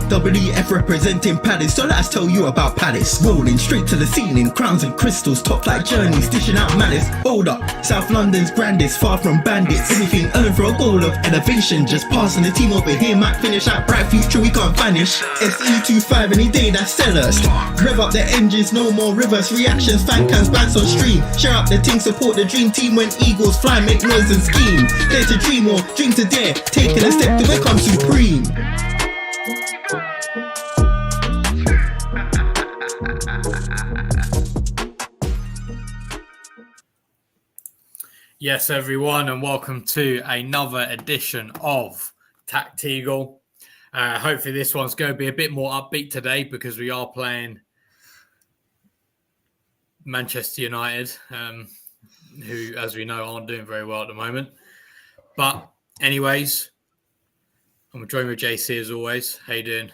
WF representing Palace, so let's tell you about Palace. Rolling straight to the ceiling, crowns and crystals, top like journeys, dishing out malice. Hold up, South London's grandest, far from bandits. Everything earned for a goal of elevation, just passing the team over here might finish that bright future we can't vanish. SE25 any day, that's sellers. Rev up the engines, no more reverse reactions, fan cams, bands on stream. Share up the team, support the dream team when eagles fly, make noise and scheme. Dare to dream or dream to dare, taking a step to become supreme. Yes, everyone, and welcome to another edition of TACT-EAGLE. Hopefully this one's going to be a bit more upbeat today because we are playing Manchester United, who, as we know, aren't doing very well at the moment. But anyways, I'm joined with JC as always. How you doing?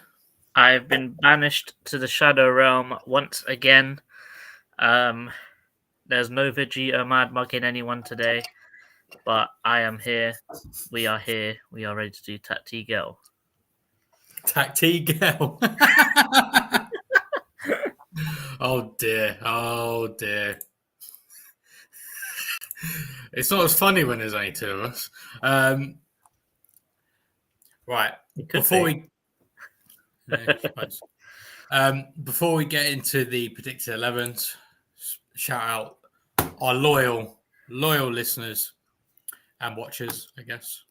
I've been banished to the Shadow Realm once again. There's no Vegeta mad mugging anyone today, but I am here. We are here. We are ready to do TACT-EAGLE. TACT-EAGLE. Oh dear. Oh dear. It's not as funny when there's only two of us. Right. Before we get into the predicted 11s, shout out our loyal listeners and watchers, I guess.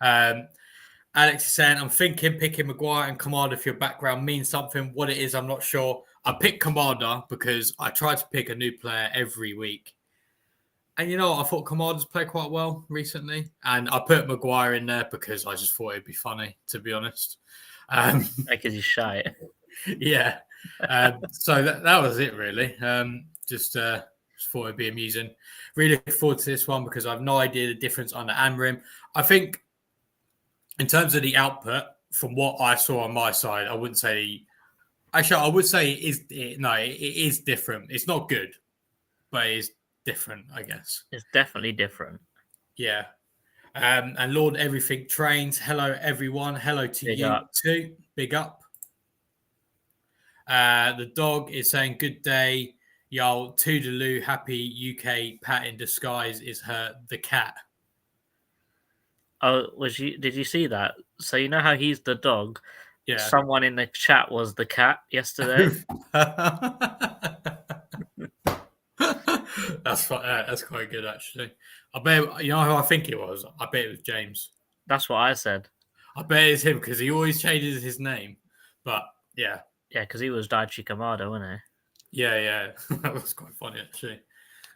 Alex is saying, I'm thinking picking Maguire and Kamada if your background means something. What it is, I'm not sure. I picked Kamada because I try to pick a new player every week. And you know what? I thought Kamada's played quite well recently. And I put Maguire in there because I just thought it'd be funny, to be honest. Because he's shy. Yeah. So that was it, really. Just thought it'd be amusing. Really looking forward to this one because I have no idea the difference under Amrim. I think in terms of the output, from what I saw on my side, I wouldn't say... Actually, I would say it is different. It's not good, but it is different, I guess. It's definitely different. Yeah. And Lord Everything Trains. Hello, everyone. Hello to Big you up. too. Big up. The dog is saying, good day. Y'all, toodaloo, happy UK Pat in disguise is the cat. Oh, did you see that? So you know how he's the dog? Yeah. Someone in the chat was the cat yesterday. That's quite good, actually. I bet, you know who I think it was? I bet it was James. That's what I said. I bet it's him because he always changes his name. But yeah. Yeah, because he was Daichi Kamada, wasn't he? Yeah. That was quite funny, actually.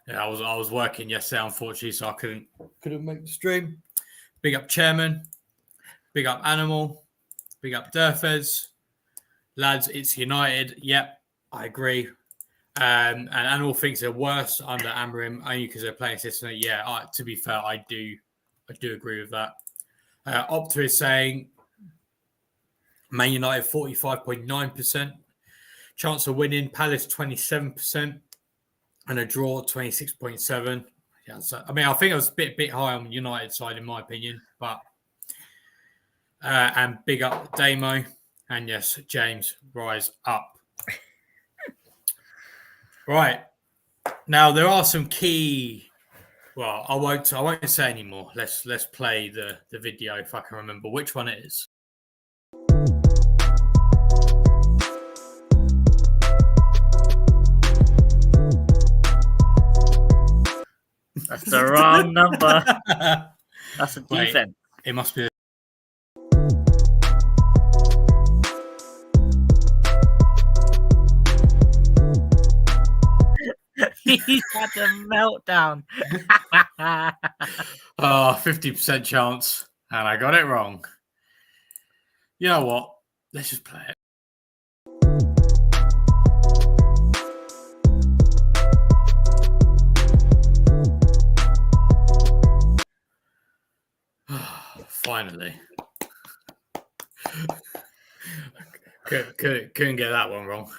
Yeah, I was working yesterday, unfortunately, so I couldn't make the stream. Big up Chairman. Big up Animal. Big up Durfez. Lads, it's United. Yep, I agree. And Animal thinks they're worse under Amrim only because they're playing system. Yeah, to be fair, I do agree with that. Opta is saying Man United 45.9%. Chance of winning, Palace 27%. And a draw 26.7%. Yeah, so, I mean, I think it was a bit high on the United side, in my opinion. But and big up Damo. And yes, James, rise up. Right. Now there are some key. Well, I won't say anymore. Let's play the video if I can remember which one it is. That's the wrong number. That's a defense. It must be. He's had a meltdown. 50% chance, and I got it wrong. You know what? Let's just play it. Finally. Couldn't get that one wrong.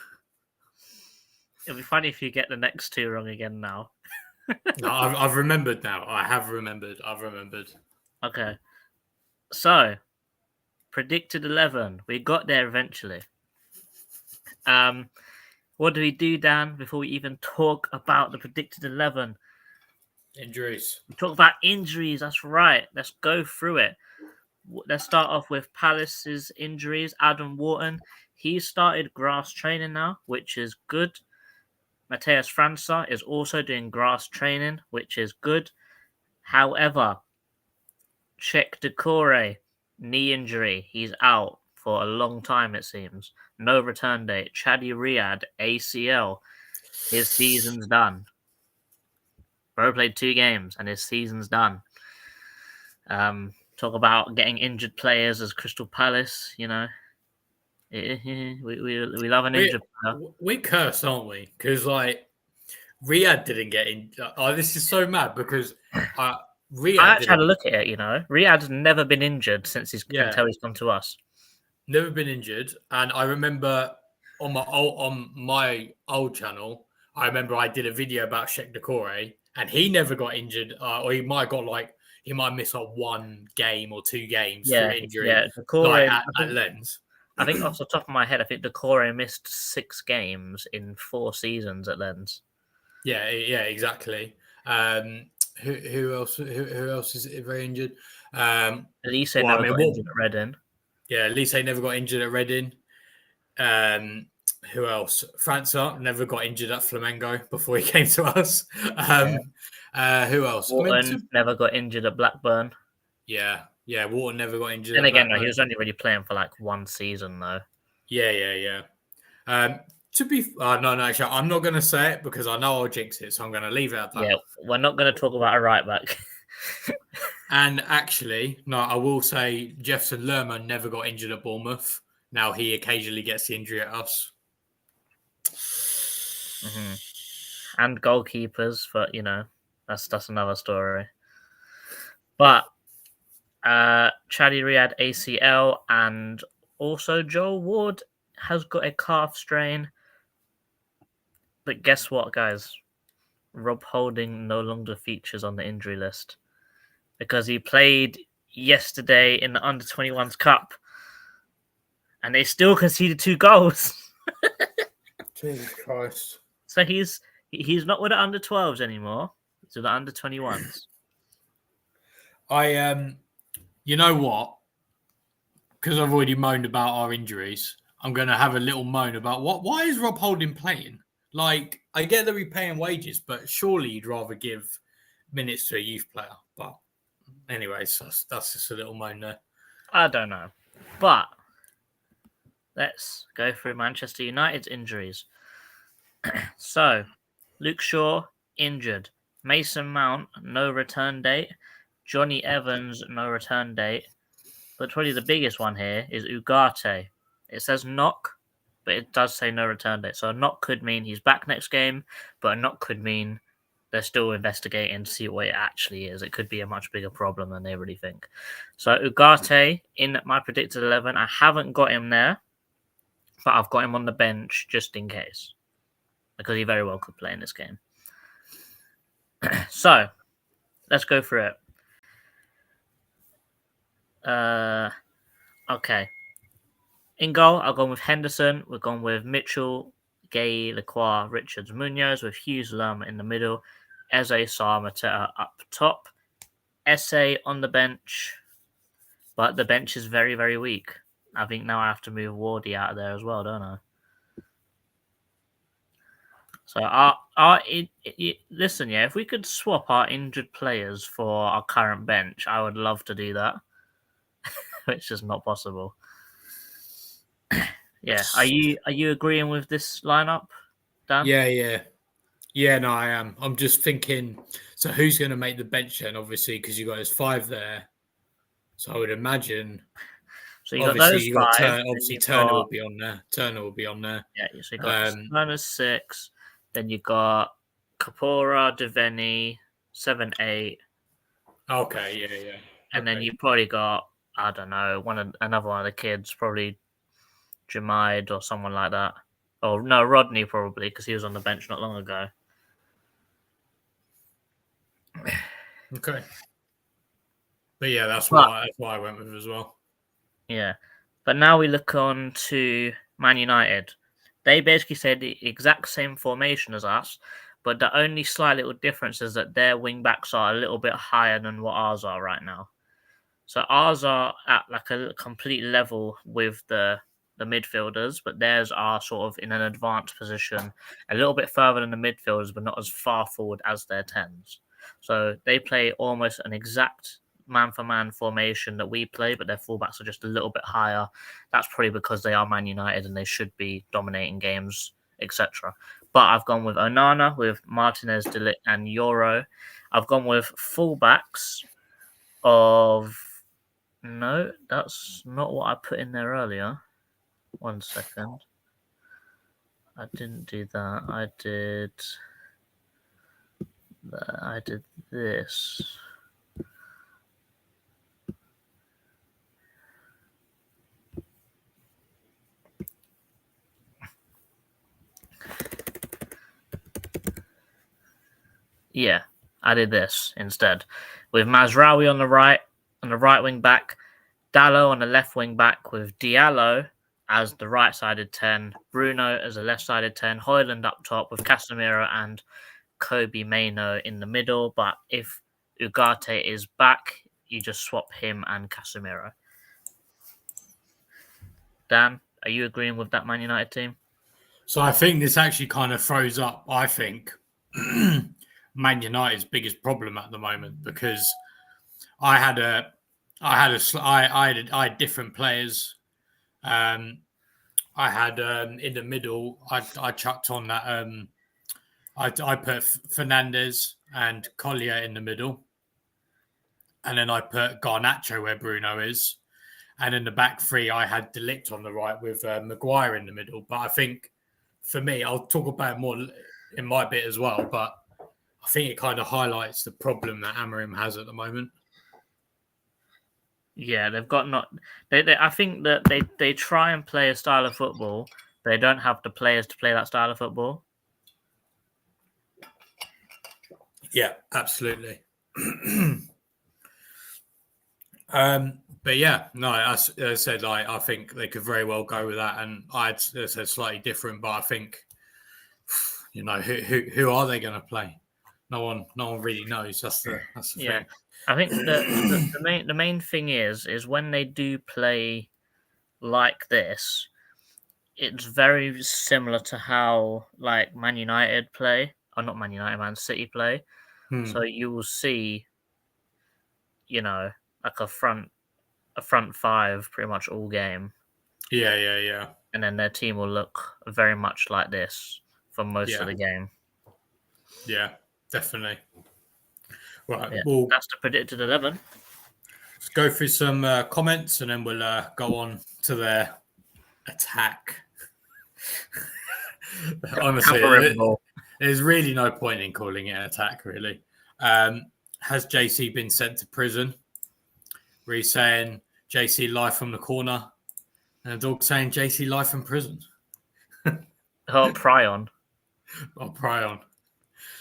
It'll be funny if you get the next two wrong again now. No, I've remembered now. I have remembered. I've remembered. Okay. So, predicted 11. We got there eventually. What do we do, Dan, before we even talk about the predicted 11? Injuries. We talk about injuries. That's right. Let's go through it. Let's start off with Palace's injuries. Adam Wharton, he started grass training now, which is good. Mateus França is also doing grass training, which is good. However, Czech Decore, knee injury. He's out for a long time, it seems. No return date. Chadi Riyad, ACL. His season's done. Bro played 2 games and his season's done. Talk about getting injured players as Crystal Palace, we love an injured player. We curse, aren't we? Because Riyad didn't get in. Oh, this is so mad because Riyad. I actually had a look at it. Riyad's never been injured since until he's come to us. Never been injured, and I remember on my old channel, I remember I did a video about Czech Decore, and he never got injured, or he might miss 1 game or 2 games through injury. Yeah, Decore at Lens. I think off the top of my head, I think Decore missed 6 games in 4 seasons at Lens. Yeah, exactly. Who else? Who else is very injured? Elise never got injured at Reading. Yeah, Elise never got injured at Reading. Who else? França never got injured at Flamengo before he came to us. Who else? Wharton never got injured at Blackburn. Yeah, Wharton never got injured. And again, he was only really playing for 1 season, though. Yeah. To be no, actually, I'm not going to say it because I know I'll jinx it, so I'm going to leave it at that. Yeah, we're not going to talk about a right back. And actually, no, I will say Jefferson Lerma never got injured at Bournemouth. Now he occasionally gets the injury at us. Mm-hmm. And goalkeepers, but that's another story. But Chadi Riyad ACL, and also Joel Ward has got a calf strain. But guess what, guys? Rob Holding no longer features on the injury list because he played yesterday in the Under-21s Cup and they still conceded 2 goals. Jesus Christ. So he's not with the Under-12s anymore. He's with the Under-21s. You know what? Because I've already moaned about our injuries, I'm going to have a little moan about why is Rob Holding playing? I get that we're paying wages, but surely you'd rather give minutes to a youth player. But anyways, that's just a little moan there. I don't know. But let's go through Manchester United's injuries. So, Luke Shaw, injured. Mason Mount, no return date. Johnny Evans, no return date. But probably the biggest one here is Ugarte. It says knock, but it does say no return date. So a knock could mean he's back next game, but a knock could mean they're still investigating to see what it actually is. It could be a much bigger problem than they really think. So Ugarte, in my predicted 11, I haven't got him there, but I've got him on the bench just in case, because he very well could play in this game. So, let's go through it. Okay. In goal, I've gone with Henderson. We've gone with Mitchell, Gay, Lacroix, Richards, Munoz, with Hughes, Lerma in the middle. Eze, Sarr, Mateta up top. Esse on the bench. But the bench is very, very weak. I think now I have to move Wardy out of there as well, don't I? So listen, if we could swap our injured players for our current bench, I would love to do that. Which is not possible. Yeah. Are you agreeing with this lineup, Dan? Yeah, no, I am. I'm just thinking, so who's going to make the bench then, obviously, because you got those 5 there. So I would imagine. So you got those 5. Obviously, Turner will be on there. Yeah, so you got Turner's 6. Then you got Kapora, Deveni, 7-8. Okay, yeah. And then you probably got, I don't know, another one of the kids, probably Jamaid or someone like that. Oh no, Rodney probably, because he was on the bench not long ago. Okay. But yeah, that's why I went with as well. Yeah. But now we look on to Man United. They basically said the exact same formation as us, but the only slight little difference is that their wing backs are a little bit higher than what ours are right now. So ours are at like a complete level with the midfielders, but theirs are sort of in an advanced position, a little bit further than the midfielders, but not as far forward as their tens. So they play almost an exact man-for-man formation that we play, but their fullbacks are just a little bit higher. That's probably because they are Man United and they should be dominating games, etc. But I've gone with Onana, with Martinez, De Ligt, and Euro. I've gone with fullbacks of... No, that's not what I put in there earlier. 1 second. I didn't do that. I did this. Yeah, I did this instead. With Mazraoui on the right wing back, Dallo on the left wing back, with Diallo as the right-sided 10, Bruno as a left-sided 10, Højlund up top with Casemiro and Kobe Mainoo in the middle. But if Ugarte is back, you just swap him and Casemiro. Dan, are you agreeing with that Man United team? So I think this actually kind of throws up, I think, Man United's biggest problem at the moment, because I had different players. I had in the middle, I chucked on that. I put Fernandes and Collier in the middle, and then I put Garnacho where Bruno is, and in the back three I had De Ligt on the right with Maguire in the middle. But I think for me, I'll talk about it more in my bit as well, but I think it kind of highlights the problem that Amorim has at the moment. Yeah, they've got not. I think that they try and play a style of football, but they don't have the players to play that style of football. Yeah, absolutely. But yeah, no, as I said, I think they could very well go with that, and I'd said slightly different, but I think, you know, who are they going to play? No one really knows. That's the thing. I think the main thing is when they do play like this, it's very similar to how like Man United play, or not Man United, Man City play. So you will see, you know, like a front five pretty much all game. Yeah. And then their team will look very much like this for most of the game. Yeah, definitely. Right, Yeah, well, that's the predicted 11. Let's go through some comments and then we'll go on to their attack. Honestly, there's really no point in calling it an attack, really. Has JC been sent to prison? Where he's saying JC live from the corner, and a dog saying JC live from prison. Prion. Prion.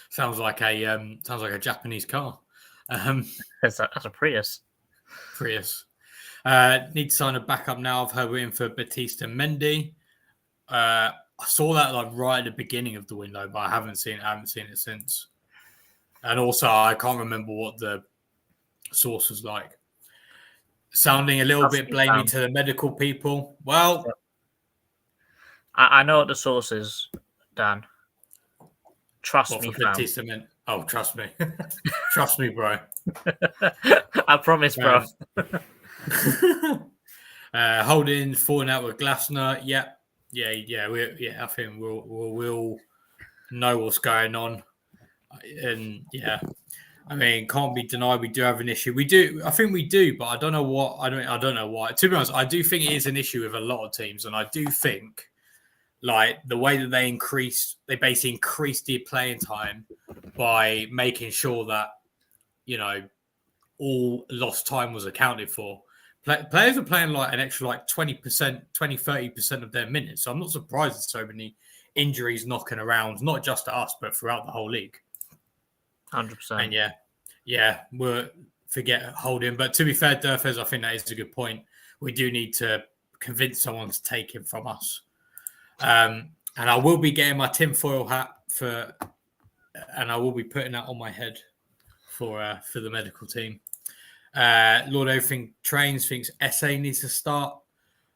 Sounds like a Japanese car. That's a Prius. Need to sign a backup now. I've heard we're in for Batista Mendy. I saw that like right at the beginning of the window, but I haven't seen it since. And also, I can't remember what the source was like. Sounding a little bit blamey to the medical people. Well, I know what the source is, Dan. Trust me, fam. Oh, trust me. Trust me, bro. I promise, bro. Holding falling out with Glasner. Yeah. I think we'll know what's going on. And yeah, I mean, can't be denied we do have an issue. We do. I think we do, but I don't know what. I don't know why. To be honest, I do think it is an issue with a lot of teams, and I do think like the way that they basically increased the playing time by making sure that, you know, all lost time was accounted for. Players are playing like an extra like 20%, 30% of their minutes. So I'm not surprised there's so many injuries knocking around, not just to us, but throughout the whole league. 100%. And yeah, we'll forget holding. But to be fair, Durfez, I think that is a good point. we do need to convince someone to take him from us. And I will be getting my tinfoil hat and I will be putting that on my head for the medical team. Lord Everything Trains thinks SA needs to start.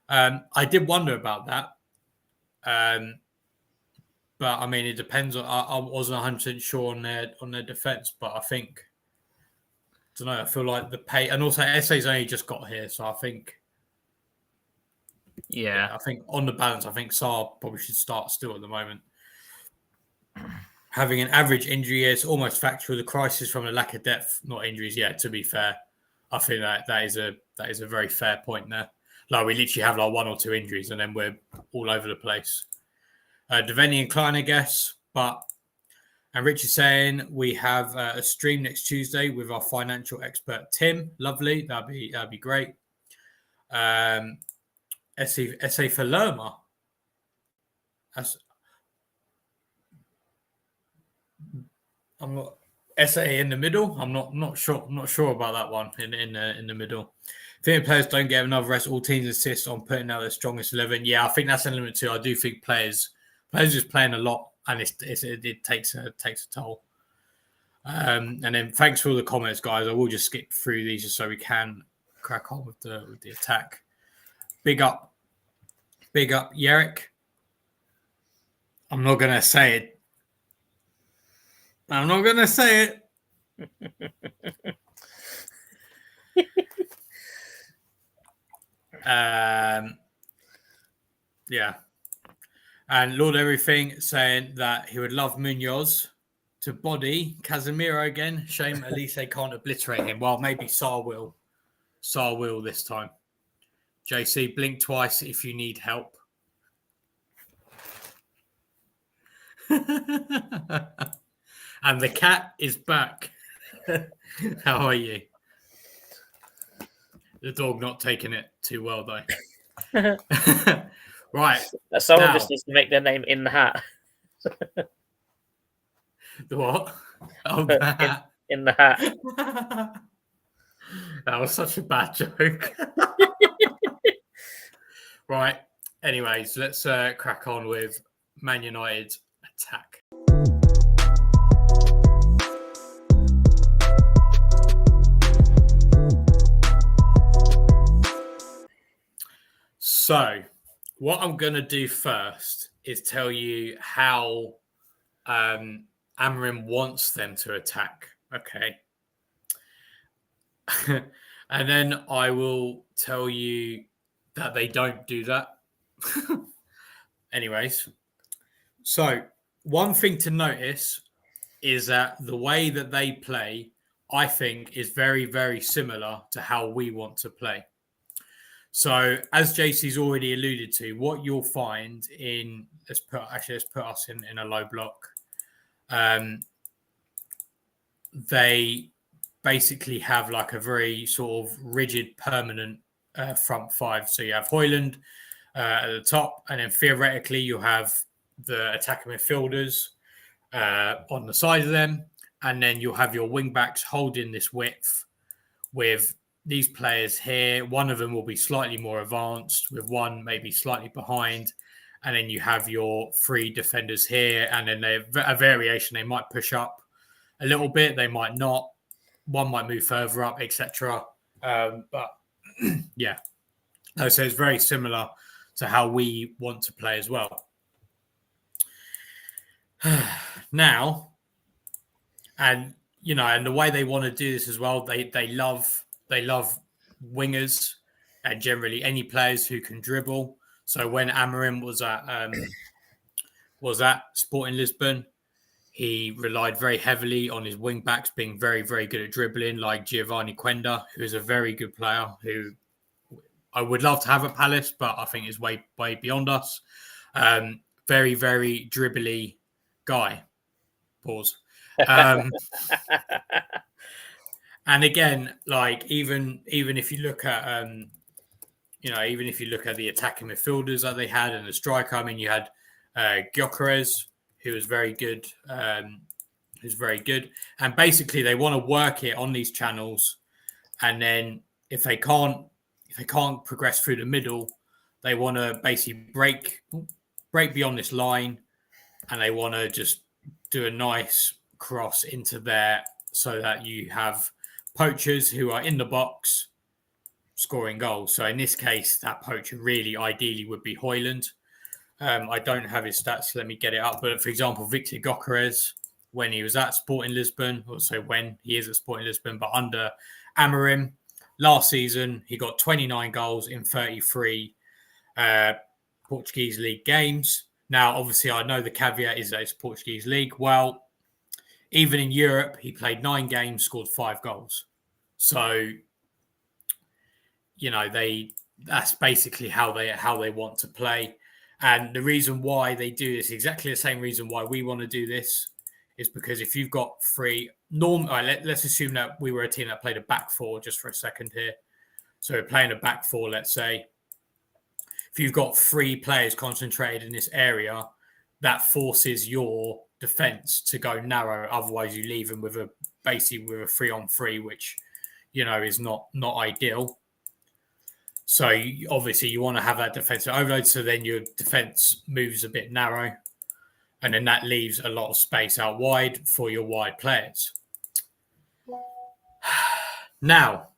I did wonder about that. But I mean, it depends. I wasn't 100% sure on their defense, but I think, I don't know. I feel like the pay, and also SA's only just got here, so I think, I think on the balance, I think Saar probably should start still at the moment. Having an average injury is almost factual. The crisis from a lack of depth, not injuries. Yeah, to be fair, I think that is a very fair point there. Like, we literally have like 1 or 2 injuries, and then we're all over the place. Devaney and Klein, I guess, and Rich is saying we have a stream next Tuesday with our financial expert Tim. Lovely, that'd be great. SA for Lerma. I'm not SA in the middle. I'm not sure. I'm not sure about that one in the middle. I think players don't get enough rest. All teams insist on putting out their strongest 11. Yeah, I think that's an element too. I do think players just playing a lot, and it takes a toll. And then thanks for all the comments, guys. I will just skip through these just so we can crack on with the attack. Big up, Yerrick. I'm not gonna say it. Yeah. And Lord Everything saying that he would love Munoz to body Casemiro again. Shame Elise can't obliterate him. Well, maybe Saar will. Saar will this time. JC, blink twice if you need help. And the cat is back. How are you? The dog not taking it too well, though. Right. Someone just needs to make their name in the hat. The what? Oh, the hat. In the hat. That was such a bad joke. Right. Anyways, let's crack on with Man United's attack. So, what I'm going to do first is tell you how Amorim wants them to attack. Okay. And then I will tell you that they don't do that. Anyways. So, one thing to notice is that the way that they play, I think, is very, very similar to how we want to play. So, as JC's already alluded to, what you'll find in let's put us in a low block. They basically have like a very sort of rigid, permanent front five. So you have Højlund at the top, and then theoretically you have the attacking midfielders on the side of them, and then you'll have your wing backs holding this width with these players here. One of them will be slightly more advanced, with one maybe slightly behind. And then you have your 3 defenders here. And then a variation. They might push up a little bit. They might not. One might move further up, etc. But yeah. So it's very similar to how we want to play as well. Now, and the way they want to do this as well, they love wingers and generally any players who can dribble. So when Amorim was at Sporting Lisbon, he relied very heavily on his wing backs being very, very good at dribbling, like Giovanni Quenda, who is a very good player who I would love to have at Palace, but I think is way, way beyond us. Very, very dribbly guy. Pause. And again, like even if you look at even if you look at the attacking midfielders that they had and the striker, I mean, you had Gyökeres, who was very good. Who's very good, and basically they want to work it on these channels, and then if they can't if they can't progress through the middle, they want to basically break beyond this line, and they want to just do a nice cross into there so that you have poachers who are in the box scoring goals. So in this case, that poacher really ideally would be Højlund. I don't have his stats. Let me get it up. But for example, Victor Gyökeres, when he was at Sporting Lisbon, also when he is at Sporting Lisbon, but under Amorim, last season, he got 29 goals in 33 Portuguese league games. Now, obviously, I know the caveat is that it's Portuguese league. Well, even in Europe, he played 9 games, scored 5 goals. So, that's basically how they want to play. And the reason why they do this, exactly the same reason why we want to do this, is because if you've got 3 let's assume that we were a team that played a back 4 just for a second here. So we're playing a back 4, let's say. If you've got 3 players concentrated in this area, that forces your defense to go narrow. Otherwise, you leave them with a 3-on-3, which is not ideal. So obviously you want to have that defensive overload. So then your defense moves a bit narrow, and then that leaves a lot of space out wide for your wide players. Now,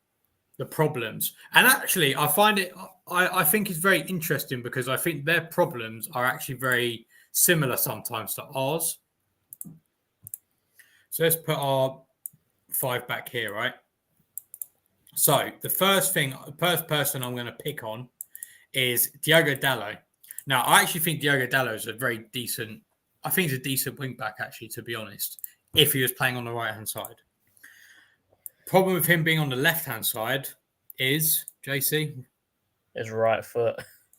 the problems, and actually I find it. I think it's very interesting because I think their problems are actually very similar sometimes to ours. So let's put our 5 back here, right? So the first person I'm going to pick on is Diogo Dalot. Now, I actually think Diogo Dalot is a decent wing back, actually, to be honest, if he was playing on the right-hand side. Problem with him being on the left-hand side is, JC? His right foot.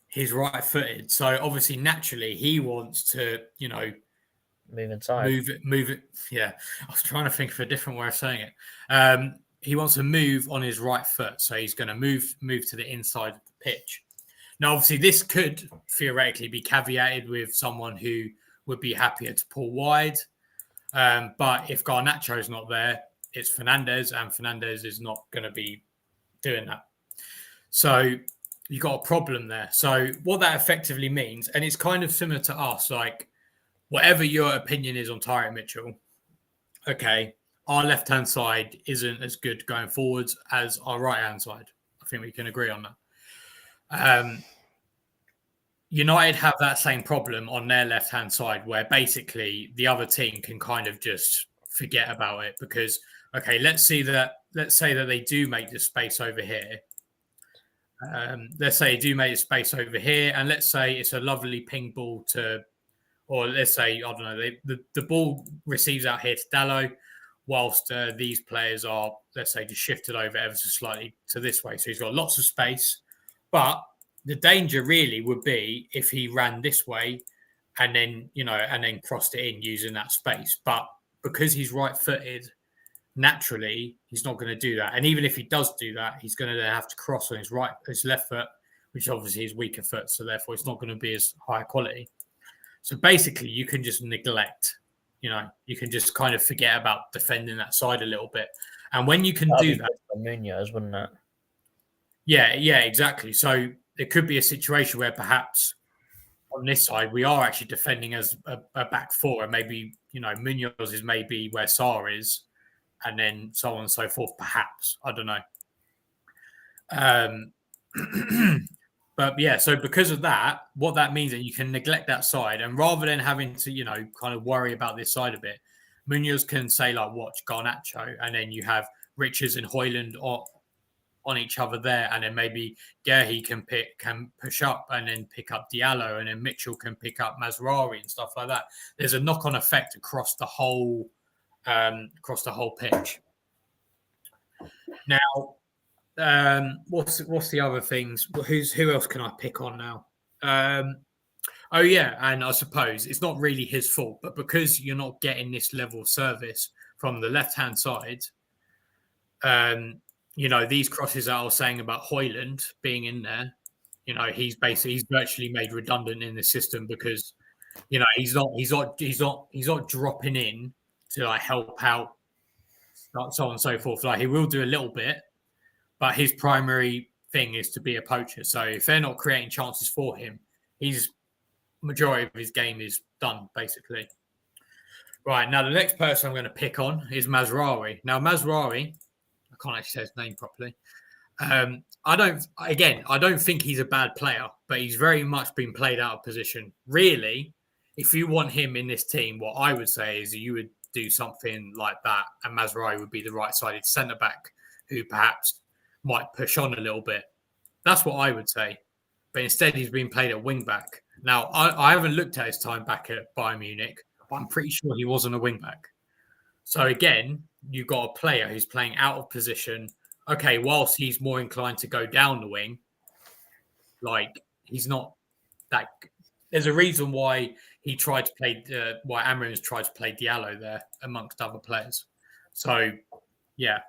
He's right-footed. So obviously, naturally, he wants to, move inside. Move it. Yeah. I was trying to think of a different way of saying it. He wants to move on his right foot. So he's going to move to the inside of the pitch. Now, obviously, this could theoretically be caveated with someone who would be happier to pull wide. But if Garnacho's not there, it's Fernandes, and Fernandes is not going to be doing that. So you've got a problem there. So what that effectively means, and it's kind of similar to us, like whatever your opinion is on Tyrick Mitchell, okay, our left-hand side isn't as good going forwards as our right-hand side. I think we can agree on that. United have that same problem on their left-hand side where basically the other team can kind of just forget about it because, okay, let's say that they do make the space over here. Let's say they do make a space over here, and let's say it's a lovely ping ball or let's say, I don't know, the ball receives out here to Dalot, whilst these players are, let's say, just shifted over ever so slightly to this way. So he's got lots of space. But the danger really would be if he ran this way and then crossed it in using that space. But because he's right-footed, naturally, he's not going to do that. And even if he does do that, he's going to then have to cross on his left foot, which obviously is weaker foot. So therefore, it's not going to be as high quality. So basically, you can just neglect. You can just kind of forget about defending that side a little bit. And when you can do that... Munoz, wouldn't it? Yeah, exactly. So there could be a situation where perhaps on this side, we are actually defending as a back 4. And maybe, Munoz is maybe where Sarr is. And then so on and so forth, perhaps. I don't know. But yeah, so because of that, what that means is you can neglect that side. And rather than having to, kind of worry about this side of it, Munoz can say, like, watch Garnacho. And then you have Richards and Højlund on each other there. And then maybe Guehi can push up and then pick up Diallo. And then Mitchell can pick up Mazraoui and stuff like that. There's a knock-on effect across the whole pitch. Now, what's the other things? Who else can I pick on now? And I suppose it's not really his fault, but because you're not getting this level of service from the left-hand side, these crosses that I was saying about Højlund being in there, he's virtually made redundant in the system because, he's not dropping in to like help out, so on and so forth. Like he will do a little bit, but his primary thing is to be a poacher. So if they're not creating chances for him, majority of his game is done, basically. Right, now the next person I'm going to pick on is Mazraoui. Now, Mazraoui, I can't actually say his name properly. I don't think he's a bad player, but he's very much been played out of position. Really, if you want him in this team, what I would say is you would do something like that, and Mazraoui would be the right-sided centre-back who perhaps might push on a little bit. That's what I would say. But instead, he's been played at wing-back. Now, I haven't looked at his time back at Bayern Munich, but I'm pretty sure he wasn't a wing-back. So again, you've got a player who's playing out of position. Okay, whilst he's more inclined to go down the wing, like he's not that. There's a reason why he tried to play. Why Amram's tried to play Diallo there amongst other players. So, yeah.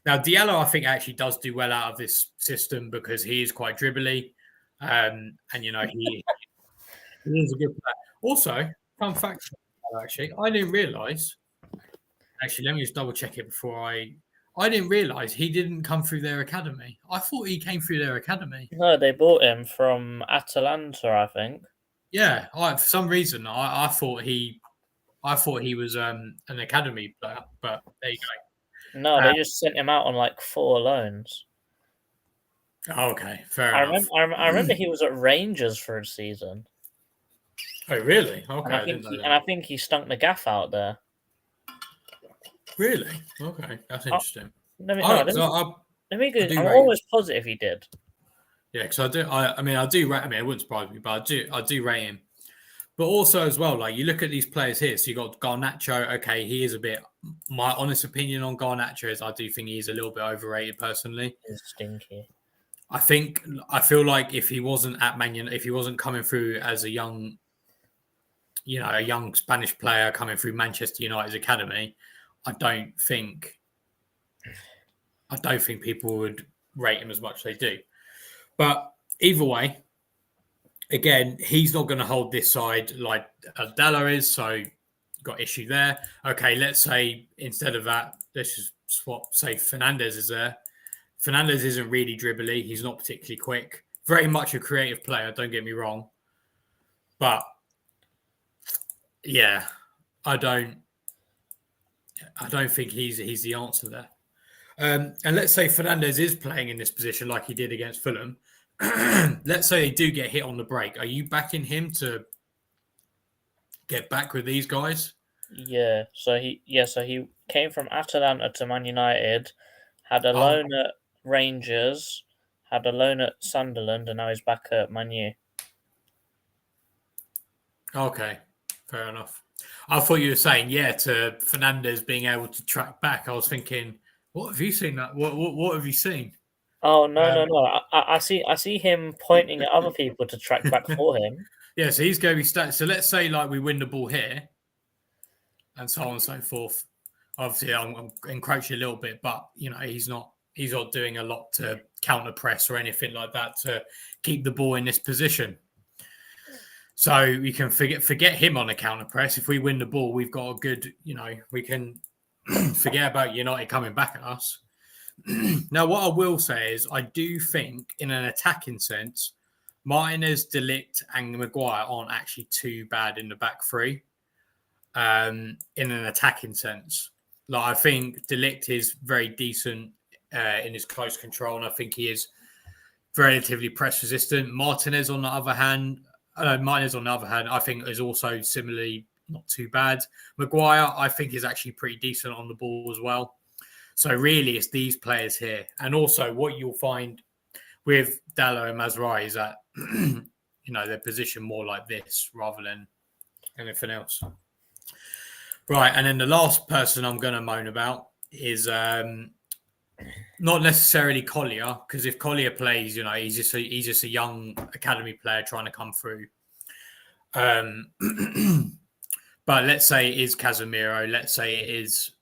Now Diallo, I think actually does do well out of this system because he is quite dribbly, and he is a good player. Also, fun fact, actually, I didn't realise. Actually, let me just double check it before I didn't realise he didn't come through their academy. I thought he came through their academy. No, they bought him from Atalanta, I think. Yeah, for some reason I thought he was an academy player, but there you go. No, they just sent him out on like 4 loans. Okay, fair enough. I remember he was at Rangers for a season. Oh, really? Okay, And I think he stunk the gaff out there. Really? Okay, that's interesting. Let me go. I'm rate almost positive he did. Yeah, because I do. I do rate. It wouldn't surprise me, but I do rate him. But also as well, like you look at these players here. So you got Garnacho. Okay, he is a bit. My honest opinion on Garnacho is I do think he's a little bit overrated personally. He's stinky. I feel like if he wasn't at Man United, if he wasn't coming through as a young Spanish player coming through Manchester United's academy, I don't think people would rate him as much as they do. But either way, again, he's not going to hold this side like Della is, so got issue there. Okay, let's say instead of that, let's just swap, say Fernandez is there. Fernandez isn't really dribbly. He's not particularly quick. Very much a creative player, don't get me wrong. But, yeah, I don't think he's the answer there. And let's say Fernandez is playing in this position like he did against Fulham. Let's say they do get hit on the break. Are you backing him to get back with these guys? Yeah. So he came from Atalanta to Man United, had a loan at Rangers, had a loan at Sunderland, and now he's back at Man U. Okay, fair enough. I thought you were saying to Fernandez being able to track back. I was thinking, what have you seen? What have you seen? Oh no! I see him pointing at other people to track back for him. Yeah, so he's going to be stacked. So let's say like we win the ball here, and so on and so forth. Obviously, I'm encroaching a little bit, but he's not doing a lot to counter press or anything like that to keep the ball in this position. So we can forget him on a counter press. If we win the ball, we've got a good, we can forget about United coming back at us. Now, what I will say is I do think in an attacking sense, Martinez, De Ligt and Maguire aren't actually too bad in the back three in an attacking sense. Like I think De Ligt is very decent in his close control, and I think he is relatively press resistant. Martinez, on the other hand, I think is also similarly not too bad. Maguire, I think, is actually pretty decent on the ball as well. So really, it's these players here. And also what you'll find with Dallo and Mazraoui is that, they're positioned more like this rather than anything else. Right, and then the last person I'm going to moan about is not necessarily Collier, because if Collier plays, he's just a young academy player trying to come through. But let's say it is Casemiro. Let's say it is.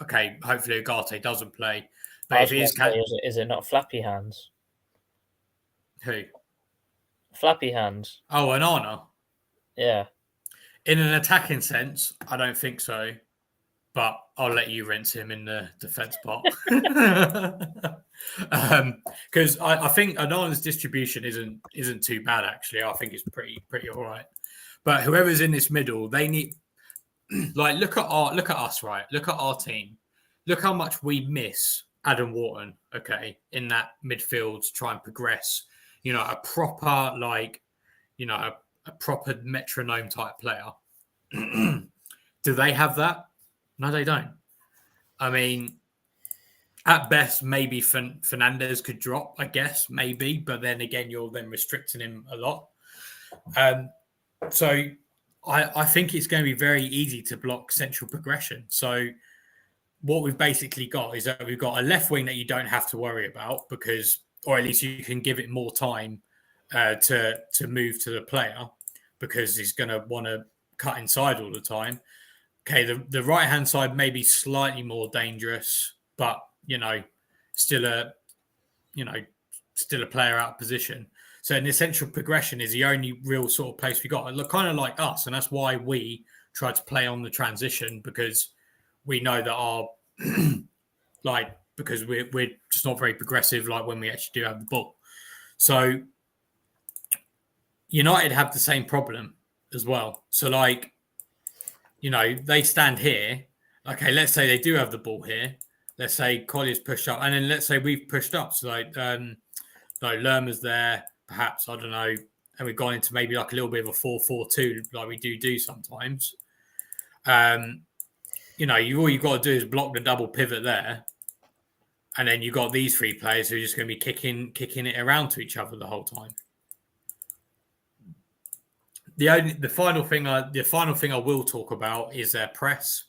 Okay, hopefully Ugarte doesn't play. But if it is it not Flappy Hands? Who? Flappy Hands. Oh, Onana. Yeah. In an attacking sense, I don't think so. but I'll let you rinse him in the defense part. Because I think Onana's distribution isn't too bad actually. I think it's pretty all right. But whoever's in this middle, they need like look at us, right? Look at our team. Look how much we miss Adam Wharton, okay, in that midfield to try and progress. A proper a proper metronome type player. Do they have that? No, they don't. I mean, at best, maybe Fernandez could drop, I guess, maybe. But then again, you're then restricting him a lot. So I think it's going to be very easy to block central progression. So what we've basically got is that we've got a left wing that you don't have to worry about because, or at least you can give it more time to move to the player because he's going to want to cut inside all the time. Okay, the right hand side may be slightly more dangerous, but still a player out of position. So an essential progression is the only real sort of place we got. Look, kind of like us, and that's why we try to play on the transition because we know that our because we're just not very progressive like when we actually do have the ball. So United have the same problem as well. So they stand here. Okay, let's say they do have the ball here. Let's say Collier's pushed up, and then let's say we've pushed up. So Lerma's there, perhaps, I don't know, and we've gone into maybe like a little bit of a 4-4-2, like we do sometimes. All you've got to do is block the double pivot there, and then you've got these three players who are just going to be kicking it around to each other the whole time. The final thing I will talk about is their press,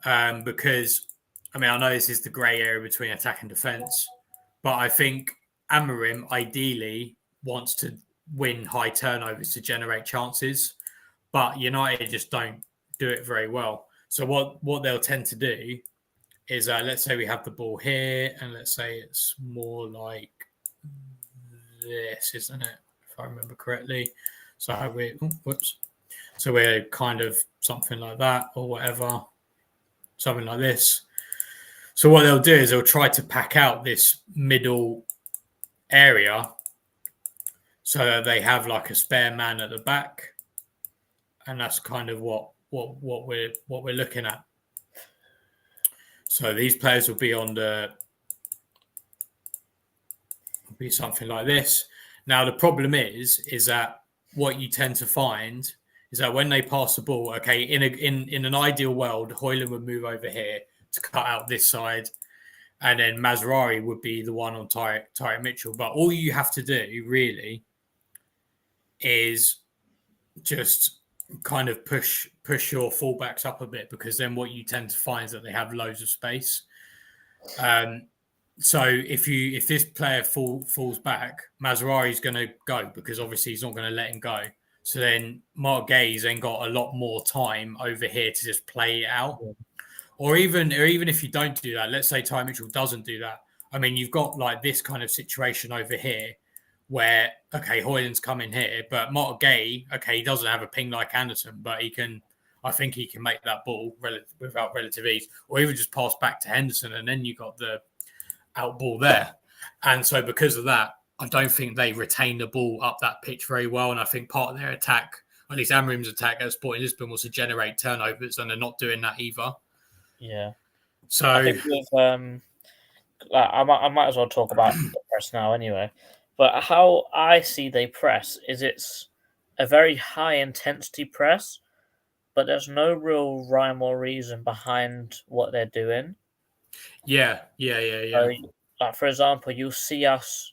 because I know this is the grey area between attack and defence, but I think Amorim ideally wants to win high turnovers to generate chances, but United just don't do it very well. So what they'll tend to do is let's say we have the ball here, and let's say it's more like this, isn't it? If I remember correctly. So we're kind of something like that or whatever, something like this. So what they'll do is they'll try to pack out this middle area so that they have like a spare man at the back, and that's kind of what we're looking at. So these players will be be something like this. Now the problem is that what you tend to find is that when they pass the ball, okay, in an ideal world, Højlund would move over here to cut out this side, and then Mazraoui would be the one on Tyrick Mitchell. But all you have to do really is just kind of push your fullbacks up a bit, because then what you tend to find is that they have loads of space. So if this player falls back, Mazraoui is going to go because obviously he's not going to let him go. So then Mark Gay's then got a lot more time over here to just play it out. Yeah. Or even if you don't do that, let's say Ty Mitchell doesn't do that. You've got like this kind of situation over here where, okay, Højlund's coming here, but Mark Gay, okay, he doesn't have a ping like Anderson, but I think he can make that ball without relative ease, or even just pass back to Henderson, and then you got the out ball there. And so because of that, I don't think they retain the ball up that pitch very well. And I think part of their attack, at least Amorim's attack at Sporting Lisbon, was to generate turnovers, and they're not doing that either. Yeah. So I think I might as well talk about the press now anyway. But how I see they press is it's a very high intensity press, but there's no real rhyme or reason behind what they're doing. Yeah. So, like, for example, you'll see us,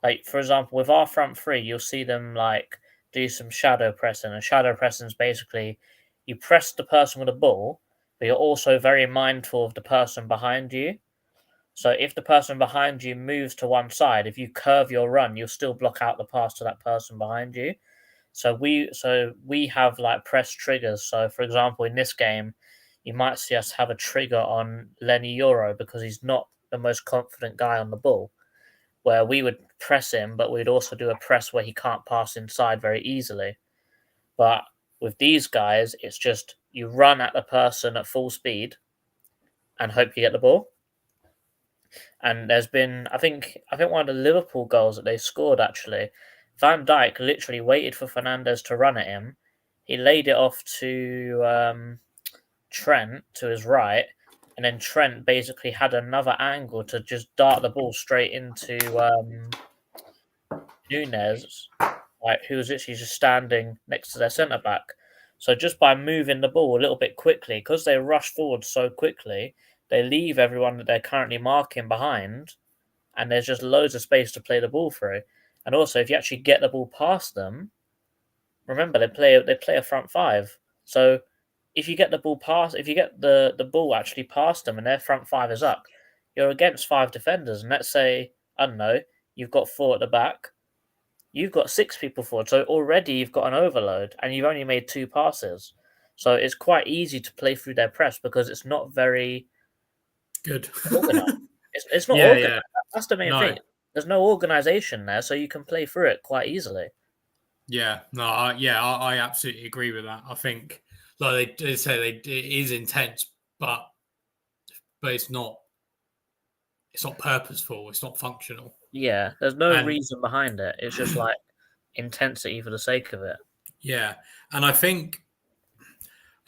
like, for example, with our front three, you'll see them, like, do some shadow pressing. And shadow pressing is basically you press the person with the ball, but you're also very mindful of the person behind you. So if the person behind you moves to one side, if you curve your run, you'll still block out the pass to that person behind you. So we have like press triggers. So for example, in this game, you might see us have a trigger on Lenny Euro because he's not the most confident guy on the ball, where we would press him, but we'd also do a press where he can't pass inside very easily. But with these guys, it's just you run at the person at full speed and hope you get the ball. And there's been, I think one of the Liverpool goals that they scored actually, Van Dijk literally waited for Fernandes to run at him. He laid it off to Trent to his right, and then Trent basically had another angle to just dart the ball straight into Nunes, who was literally just standing next to their centre back. So just by moving the ball a little bit quickly, because they rush forward so quickly, they leave everyone that they're currently marking behind, and there's just loads of space to play the ball through. And also, if you actually get the ball past them, remember they play a front five. So if you get the ball the ball actually past them and their front five is up, you're against 5 defenders. And let's say, I don't know, you've got 4 at the back, you've got 6 people forward. So already you've got an overload and you've only made 2 passes. So it's quite easy to play through their press because it's not very good. Organized. It's not organized. Yeah. That's the main thing. There's no organization there, so you can play through it quite easily. Yeah, I absolutely agree with that. I think, like they say, it is intense, but it's not purposeful. It's not functional. Yeah, there's no reason behind it. It's just like intensity for the sake of it. Yeah, and I think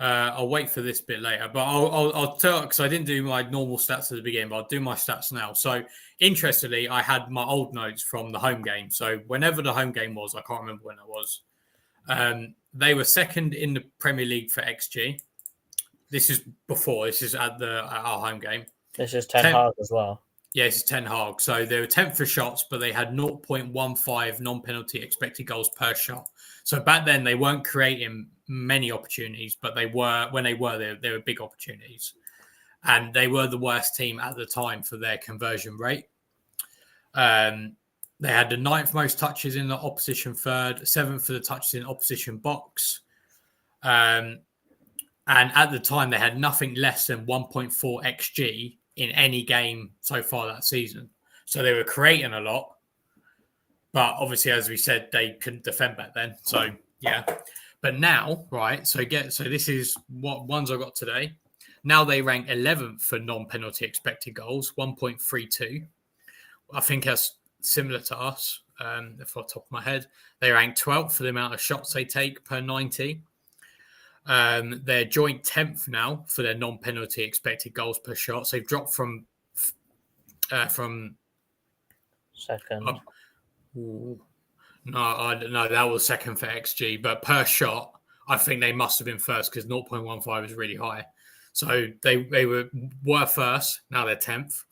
I'll wait for this bit later, but I'll tell, because I didn't do my normal stats at the beginning, but I'll do my stats now. So interestingly, I had my old notes from the home game. So whenever the home game was, I can't remember when it was. They were second in the Premier League for XG. This is at our home game. This is Ten Hag as well. Yeah, this is Ten Hag. So they were 10th for shots, but they had 0.15 non-penalty expected goals per shot. So back then they weren't creating many opportunities, but they were big opportunities. And they were the worst team at the time for their conversion rate. They had the 9th most touches in the opposition third, 7th for the touches in opposition box. And at the time, they had nothing less than 1.4 XG in any game so far that season. So they were creating a lot. But obviously, as we said, they couldn't defend back then. So, yeah. But now, right, so this is what ones I got today. Now they rank 11th for non-penalty expected goals, 1.32. I think that's similar to us, off the top of my head. They rank 12th for the amount of shots they take per 90. They're joint 10th now for their non-penalty expected goals per shot. So they've dropped from second. No, that was second for XG, but per shot, I think they must have been first because 0.15 is really high. So they were first. Now they're 10th.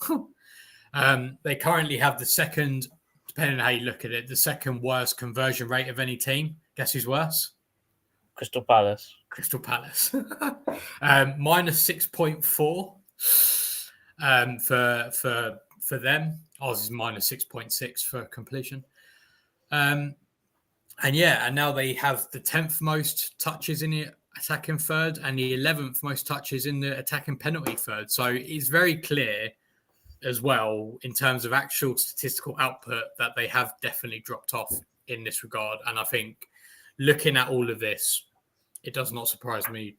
They currently have the second, depending on how you look at it, the second worst conversion rate of any team. Guess who's worse? Crystal Palace. Minus 6.4 for them. Ours is minus 6.6 for completion. And now they have the 10th most touches in the attacking third and the 11th most touches in the attacking penalty third. So it's very clear as well in terms of actual statistical output that they have definitely dropped off in this regard. And I think looking at all of this, it does not surprise me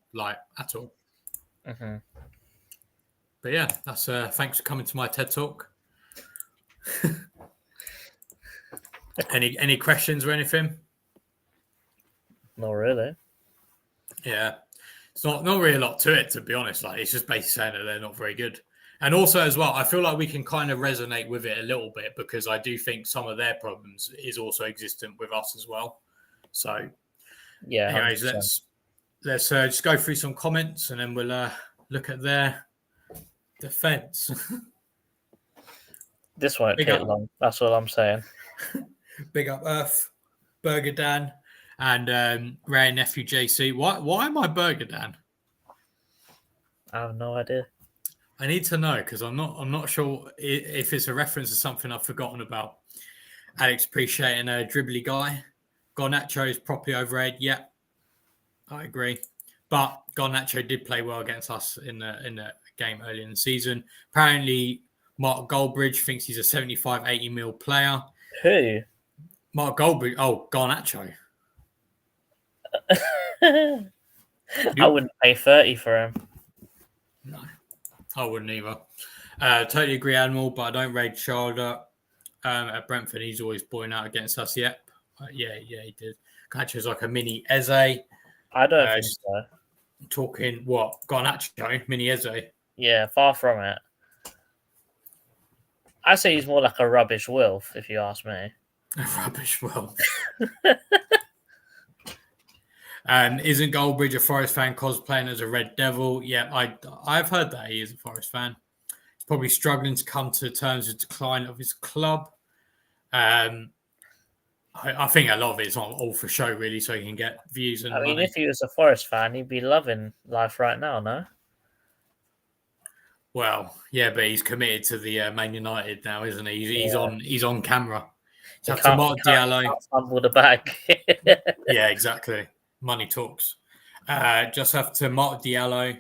at all. Mm-hmm. But yeah, that's thanks for coming to my TED Talk. Any questions or anything? Not really. Yeah, it's not really a lot to it, to be honest. It's just basically saying that they're not very good. And also as well, I feel like we can kind of resonate with it a little bit because I do think some of their problems is also existent with us as well. So yeah. Anyways, 100%. let's just go through some comments and then we'll look at their defense. This won't take long. That's all I'm saying. Big up Earth, Burger Dan, and Ray and Nephew JC. Why am I Burger Dan? I have no idea. I need to know because I'm not sure if it's a reference to something I've forgotten about. Alex appreciating a dribbly guy. Garnacho is properly overrated. Yeah, I agree. But Garnacho did play well against us in the game early in the season. Apparently, Mark Goldbridge thinks he's a 75, 80 mil player. Who? Mark Goldbridge. Oh, Garnacho. I wouldn't pay 30 for him. No, I wouldn't either. Totally agree, Animal, but I don't rate Charlotte at Brentford. He's always boiling out against us. Yep. Yeah, he did. Garnacho's like a mini Eze. I don't think so. Talking what? Garnacho, mini Eze. Yeah, far from it. I say he's more like a rubbish Wilf, if you ask me. Rubbish Wilf. Isn't Goldbridge a Forest fan cosplaying as a Red Devil? Yeah, I've heard that he is a Forest fan. He's probably struggling to come to terms with the decline of his club. I think a lot of it's all for show, really, so he can get views and money. If he was a Forest fan, he'd be loving life right now, no? Well, yeah, but he's committed to the Man United now, isn't he? He's on camera. He's to Mark Diallo. Fumble the bag. Yeah, exactly. Money talks. Just have to Mark Diallo.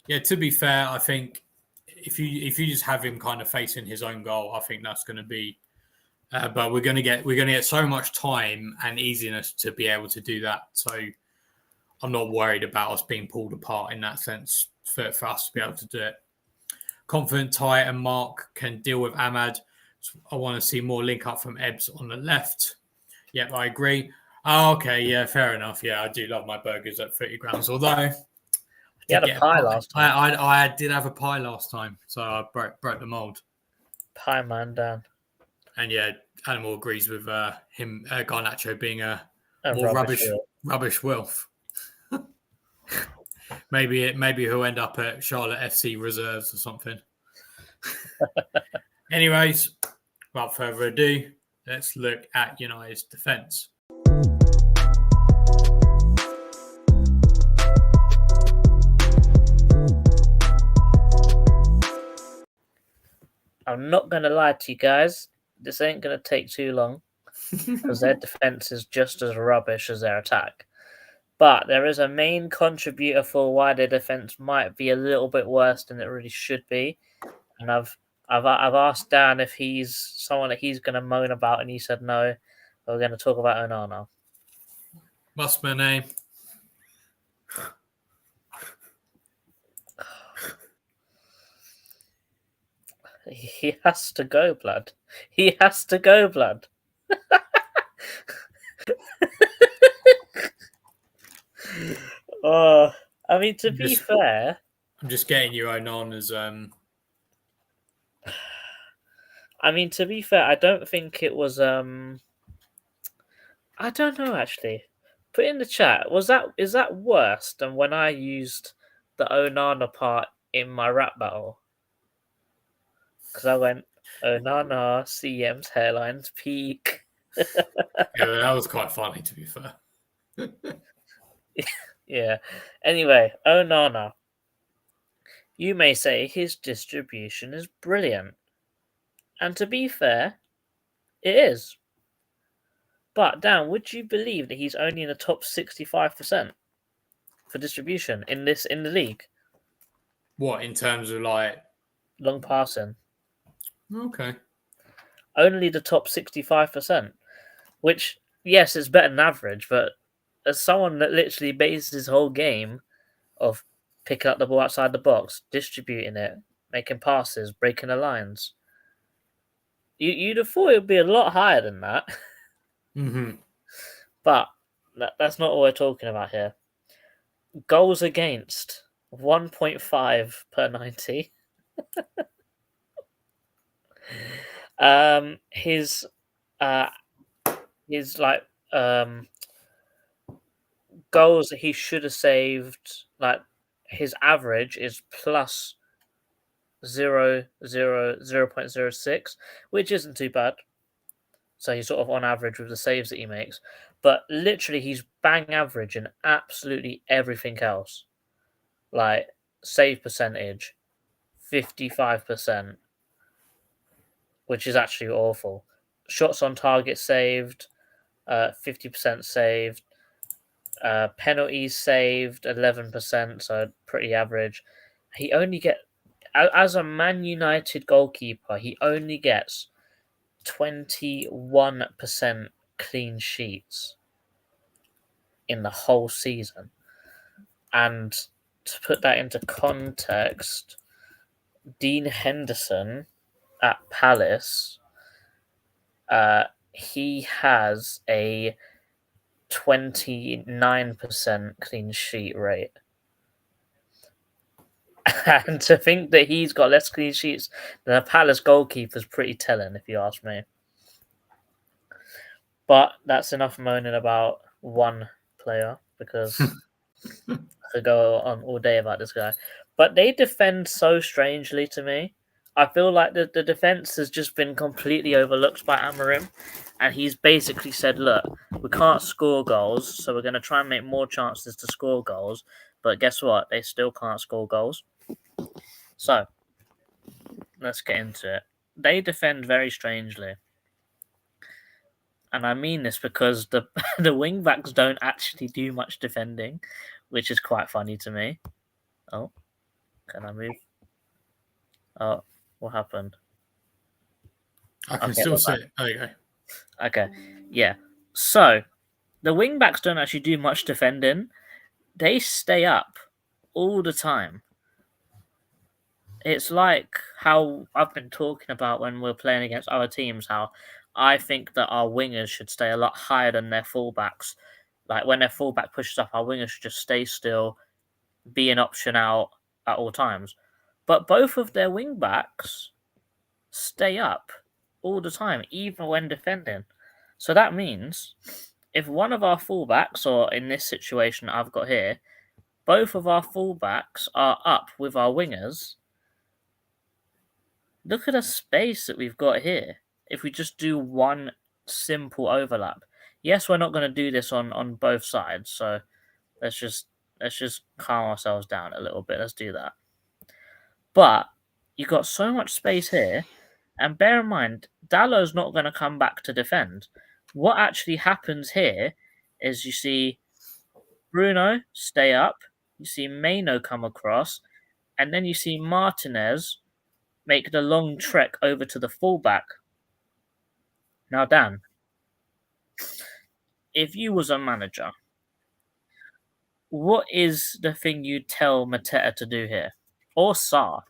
Yeah, to be fair, I think if you just have him kind of facing his own goal, I think that's going to be. But we're going to get so much time and easiness to be able to do that. So I'm not worried about us being pulled apart in that sense for us to be able to do it. Confident Ty and Mark can deal with Ahmad. So I want to see more link up from Ebbs on the left. Yep, I agree. Oh, okay, yeah, fair enough. Yeah, I do love my burgers at 30 grams. Although you had a pie last time. I did have a pie last time, so I broke the mold. Pie man down. And yeah, Animal agrees with him, Garnacho being a more rubbish Wilf. Maybe he'll end up at Charlotte FC reserves or something. Anyways, without further ado, let's look at United's defence. I'm not going to lie to you guys. This ain't going to take too long because their defence is just as rubbish as their attack. But there is a main contributor for why their defence might be a little bit worse than it really should be. And I've asked Dan if he's someone that he's going to moan about, and he said no. We're going to talk about Onana. What's my name? He has to go, blood. He has to go, blood. I mean, to be fair, I'm just getting you Onana's. I mean, to be fair, I don't think it was. I don't know actually. Put in the chat. Is that worse than when I used the Onana part in my rap battle? Because I went Onana, CM's hairlines peak. Yeah, that was quite funny, to be fair. Yeah. Anyway, Onana. You may say his distribution is brilliant. And to be fair, it is. But, Dan, would you believe that he's only in the top 65% for distribution in the league? What, in terms of like long passing? Okay. Only the top 65%. Which, yes, is better than average, but as someone that literally bases his whole game of picking up the ball outside the box, distributing it, making passes, breaking the lines, you'd have thought it would be a lot higher than that. Mm-hmm. But that's not what we're talking about here. Goals against 1.5 per 90. His goals that he should have saved, like his average is plus 0.06, which isn't too bad. So he's sort of on average with the saves that he makes. But literally, he's bang average in absolutely everything else. Like, save percentage, 55%, which is actually awful. Shots on target saved, 50% saved. Penalties saved, 11%, so pretty average. He only as a Man United goalkeeper, he only gets 21% clean sheets in the whole season. And to put that into context, Dean Henderson at Palace, he has a 29% clean sheet rate. And to think that he's got less clean sheets than a Palace goalkeeper is pretty telling, if you ask me. But that's enough moaning about one player, because I could go on all day about this guy. But they defend so strangely to me. I feel like the defense has just been completely overlooked by Amorim. And he's basically said, look, we can't score goals, so we're going to try and make more chances to score goals. But guess what? They still can't score goals. So, let's get into it. They defend very strangely. And I mean this because the the wing backs don't actually do much defending, which is quite funny to me. Oh, can I move? Oh, what happened? I can Okay, still we're see back. it. There you go. Okay, yeah. So the wing backs don't actually do much defending. They stay up all the time. It's like how I've been talking about when we're playing against other teams, how I think that our wingers should stay a lot higher than their fullbacks. Like when their fullback pushes up, our wingers should just stay still, be an option out at all times. But both of their wing backs stay up all the time, even when defending. So that means if one of our fullbacks, or in this situation I've got here, both of our fullbacks are up with our wingers, look at the space that we've got here. If we just do one simple overlap. Yes, we're not going to do this on both sides, so let's just calm ourselves down a little bit. Let's do that. But you've got so much space here, and bear in mind, Dallow's not going to come back to defend. What actually happens here is you see Bruno stay up, you see Maino come across, and then you see Martinez make the long trek over to the fullback. Now, Dan, if you was a manager, what is the thing you'd tell Mateta to do here? Or Sarr?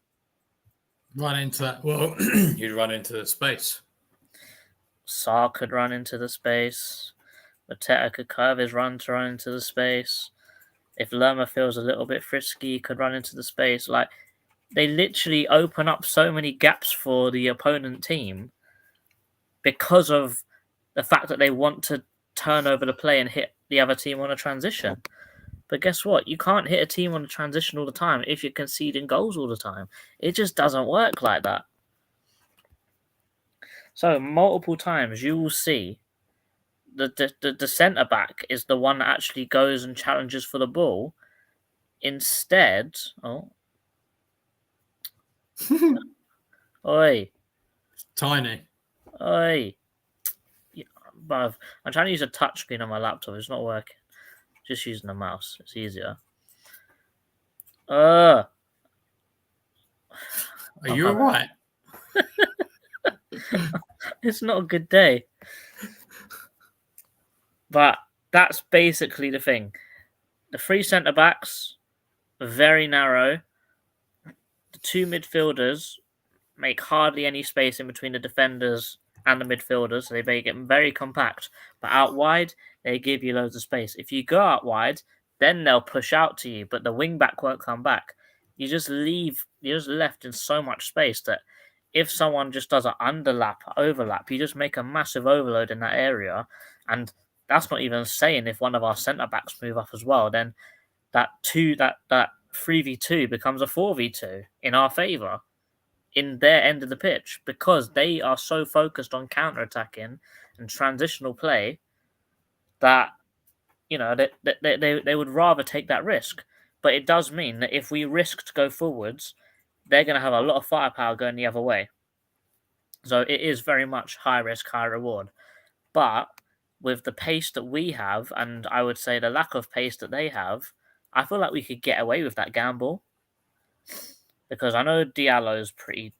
Run into that. Well, you'd run into the space. Sarr could run into the space. Mateta could curve his run to run into the space. If Lerma feels a little bit frisky, he could run into the space. Like, they literally open up so many gaps for the opponent team because of the fact that they want to turn over the play and hit the other team on a transition. But guess what? You can't hit a team on a transition all the time if you're conceding goals all the time. It just doesn't work like that. So multiple times you will see the centre back is the one that actually goes and challenges for the ball. Instead, oi, Tiny. oi. Bruv, I'm trying to use a touchscreen on my laptop. It's not working. Just using the mouse. It's easier. Are you alright? It's not a good day. But that's basically the thing. The three centre backs are very narrow. The two midfielders make hardly any space in between the defenders and the midfielders. So they make it very compact. But out wide, they give you loads of space. If you go out wide, then they'll push out to you, but the wing back won't come back. You're just left in so much space that if someone just does an overlap, you just make a massive overload in that area. And that's not even saying if one of our centre backs move up as well, then that 3v2 becomes a 4v2 in our favour in their end of the pitch, because they are so focused on counter-attacking and transitional play that they would rather take that risk. But it does mean that if we risk to go forwards, they're going to have a lot of firepower going the other way. So it is very much high risk, high reward. But with the pace that we have, and I would say the lack of pace that they have, I feel like we could get away with that gamble. Because I know Diallo's pretty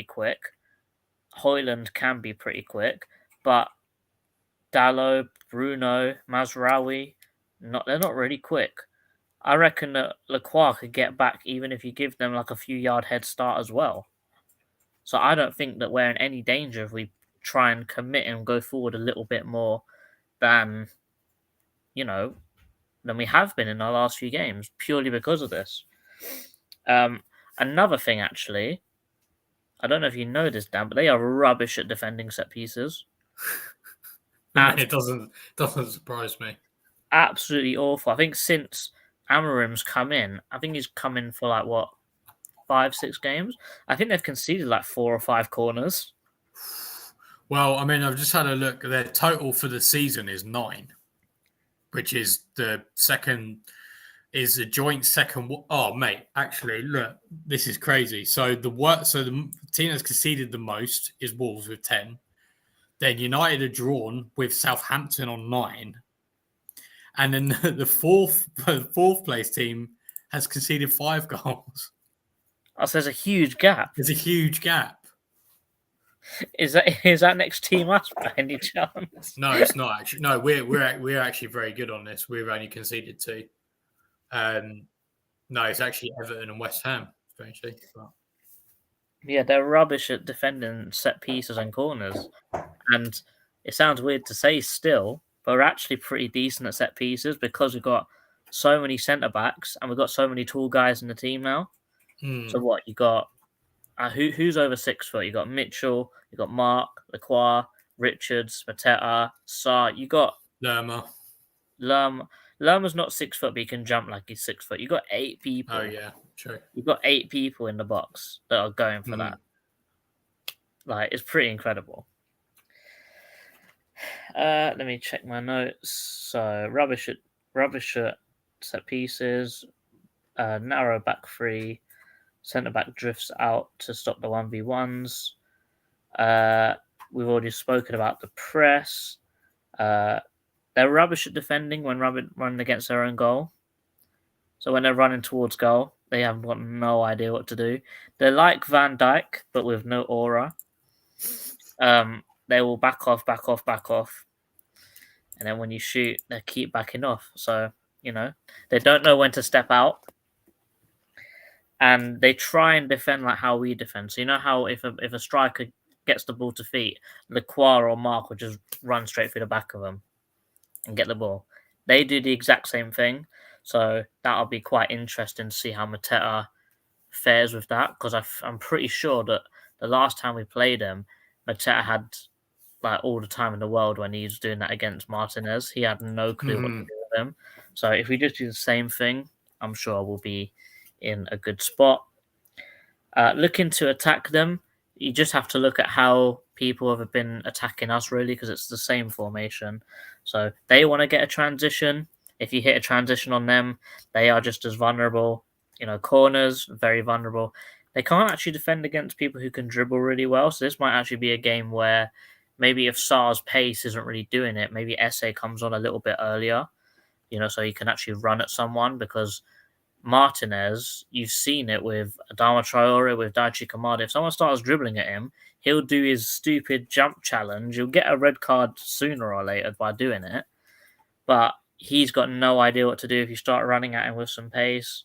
quick. Højlund can be pretty quick. But Dalot, Bruno, Mazraoui, they're not really quick. I reckon that Lacroix could get back even if you give them like a few yard head start as well. So I don't think that we're in any danger if we try and commit and go forward a little bit more than, you know, than we have been in our last few games, purely because of this. Another thing, actually, I don't know if you know this, Dan, but they are rubbish at defending set pieces. It doesn't surprise me. Absolutely awful. I think since Amarim's come in, I think he's come in for like what 5-6 games. I think they've conceded like 4 or 5 corners. Well, I mean, I've just had a look. Their total for the season is 9, which is the second. Is a joint second. Oh, mate, actually, look, this is crazy. So the team that's conceded the most is Wolves with 10. Then United are drawn with Southampton on 9, and then the fourth place team has conceded 5 goals. Oh, so there's a huge gap. There's a huge gap. Is that next team us by any chance? No, it's not actually. No, we're actually very good on this. We've only conceded 2. No, it's actually Everton and West Ham, strangely. But... Yeah, they're rubbish at defending set pieces and corners. And it sounds weird to say still, but we're actually pretty decent at set pieces because we've got so many centre backs and we've got so many tall guys in the team now. So what you got? Who's over 6 foot? You got Mitchell, you got Mark, Lacroix, Richards, Mateta, Sarr. You got Lerma. Lerma's not 6 foot, but he can jump like he's 6 foot. You got 8 people. Oh yeah, true. You've got 8 people in the box that are going for that. Like, it's pretty incredible. Let me check my notes. So rubbish at set pieces. Narrow back 3. Centre back drifts out to stop the 1v1s. We've already spoken about the press. They're rubbish at defending when running against their own goal. So when they're running towards goal, they have got no idea what to do. They're like Van Dijk, but with no aura. They will back off. And then when you shoot, they keep backing off. So, they don't know when to step out. And they try and defend like how we defend. So you know how if a striker gets the ball to feet, Lacroix or Mark will just run straight through the back of them and get the ball. They do the exact same thing. So that'll be quite interesting to see how Mateta fares with that. Because I'm pretty sure that the last time we played him, Mateta had like all the time in the world when he was doing that against Martinez. He had no clue what to do with him. So if we just do the same thing, I'm sure we'll be in a good spot. Looking to attack them, you just have to look at how people have been attacking us, really, because it's the same formation. So they want to get a transition. If you hit a transition on them, they are just as vulnerable. Corners, very vulnerable. They can't actually defend against people who can dribble really well. So this might actually be a game where maybe if Sarr's pace isn't really doing it, maybe Esse comes on a little bit earlier, so he can actually run at someone, because Martinez, you've seen it with Adama Traore, with Daichi Kamada. If someone starts dribbling at him, he'll do his stupid jump challenge. You'll get a red card sooner or later by doing it. But he's got no idea what to do if you start running at him with some pace.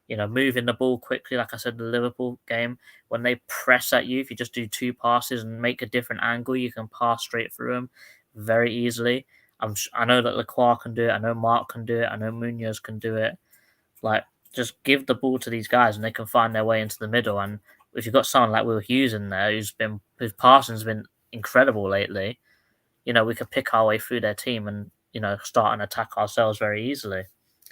Moving the ball quickly, like I said, the Liverpool game, when they press at you, if you just do 2 passes and make a different angle, you can pass straight through them very easily. I know that Lacroix can do it. I know Mark can do it. I know Munoz can do it. Like, just give the ball to these guys and they can find their way into the middle. And if you've got someone like Will Hughes in there whose passing's been incredible lately, we could pick our way through their team and, start an attack ourselves very easily.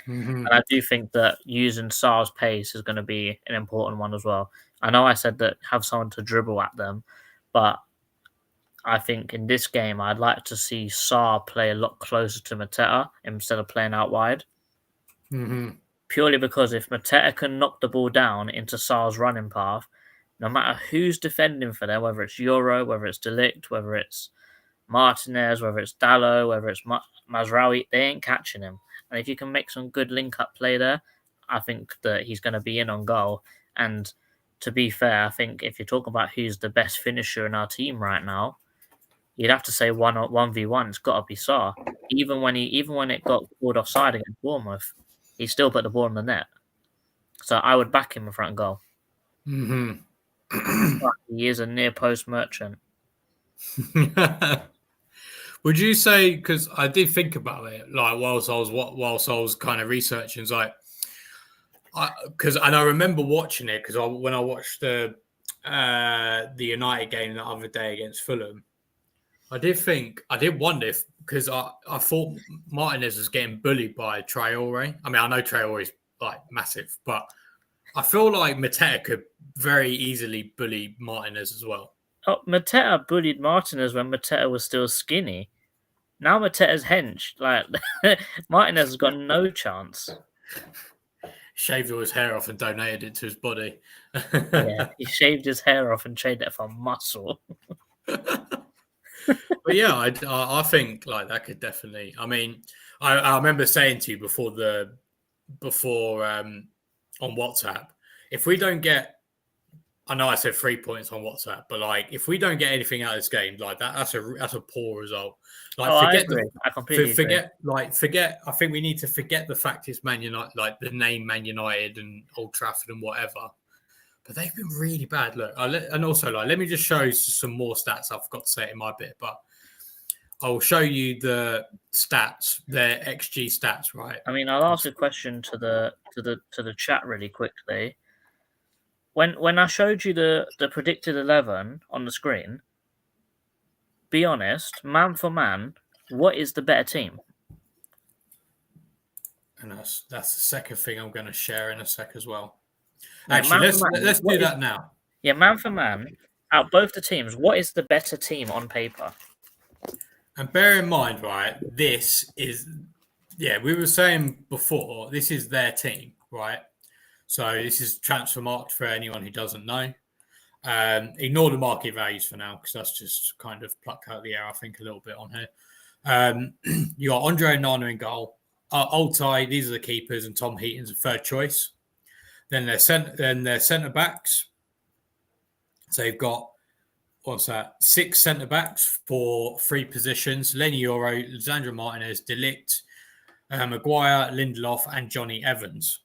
And I do think that using Sarr's pace is going to be an important one as well. I know I said that have someone to dribble at them, but I think in this game, I'd like to see Sarr play a lot closer to Mateta instead of playing out wide. Purely because if Mateta can knock the ball down into Sarr's running path, no matter who's defending for them, whether it's Euro, whether it's Delict, whether it's Martinez, whether it's Dallo, whether it's Mazraoui, they ain't catching him. And if you can make some good link-up play there, I think that he's going to be in on goal. And to be fair, I think if you're talking about who's the best finisher in our team right now, you'd have to say 1v1. It's got to be Sarr. Even when it got called offside against Bournemouth. he still put the ball in the net. So I would back him in front goal. But he is a near post merchant. Would you say, because I did think about it, like whilst I was kind of researching, it's like, and I remember watching it because when I watched the United game the other day against Fulham, I did wonder if, because I thought Martinez was getting bullied by Traore. I mean, I know Traore is like massive, but I feel like Mateta could very easily bully Martinez as well. Oh, Mateta bullied Martinez when Mateta was still skinny. Now Mateta's hench. Like Martinez has got no chance. Shaved all his hair off and donated it to his body. Yeah, he shaved his hair off and traded it for muscle. But yeah, I think like that could definitely. I mean, I remember saying to you before on WhatsApp, if we don't get, I know I said 3 points on WhatsApp, but like if we don't get anything out of this game, like that's a poor result. Like I agree. I completely forget. I think we need to forget the fact it's Man United, like the name Man United and Old Trafford and whatever. But they've been really bad. Look, and also let me just show you some more stats. I forgot to say it in my bit, but I'll show you the stats, their XG stats, right? I mean, I'll ask a question to the chat really quickly. When I showed you the predicted 11 on the screen, be honest, man for man, what is the better team? And that's the second thing I'm going to share in a sec as well. Yeah, Actually, let's do that now. Yeah, man for man, out both the teams, what is the better team on paper? And bear in mind, right, this is, we were saying before, this is their team, right? So this is transfer marked for anyone who doesn't know. Ignore the market values for now because that's just kind of plucked out of the air, I think, a little bit on here. You got Andre Onana in goal. Altai, these are the keepers, and Tom Heaton's a third choice. Then their centre backs. So you've got, 6 centre backs for 3 positions: Lenny Euro, Lisandro Martinez, De Ligt, Maguire, Lindelof, and Johnny Evans.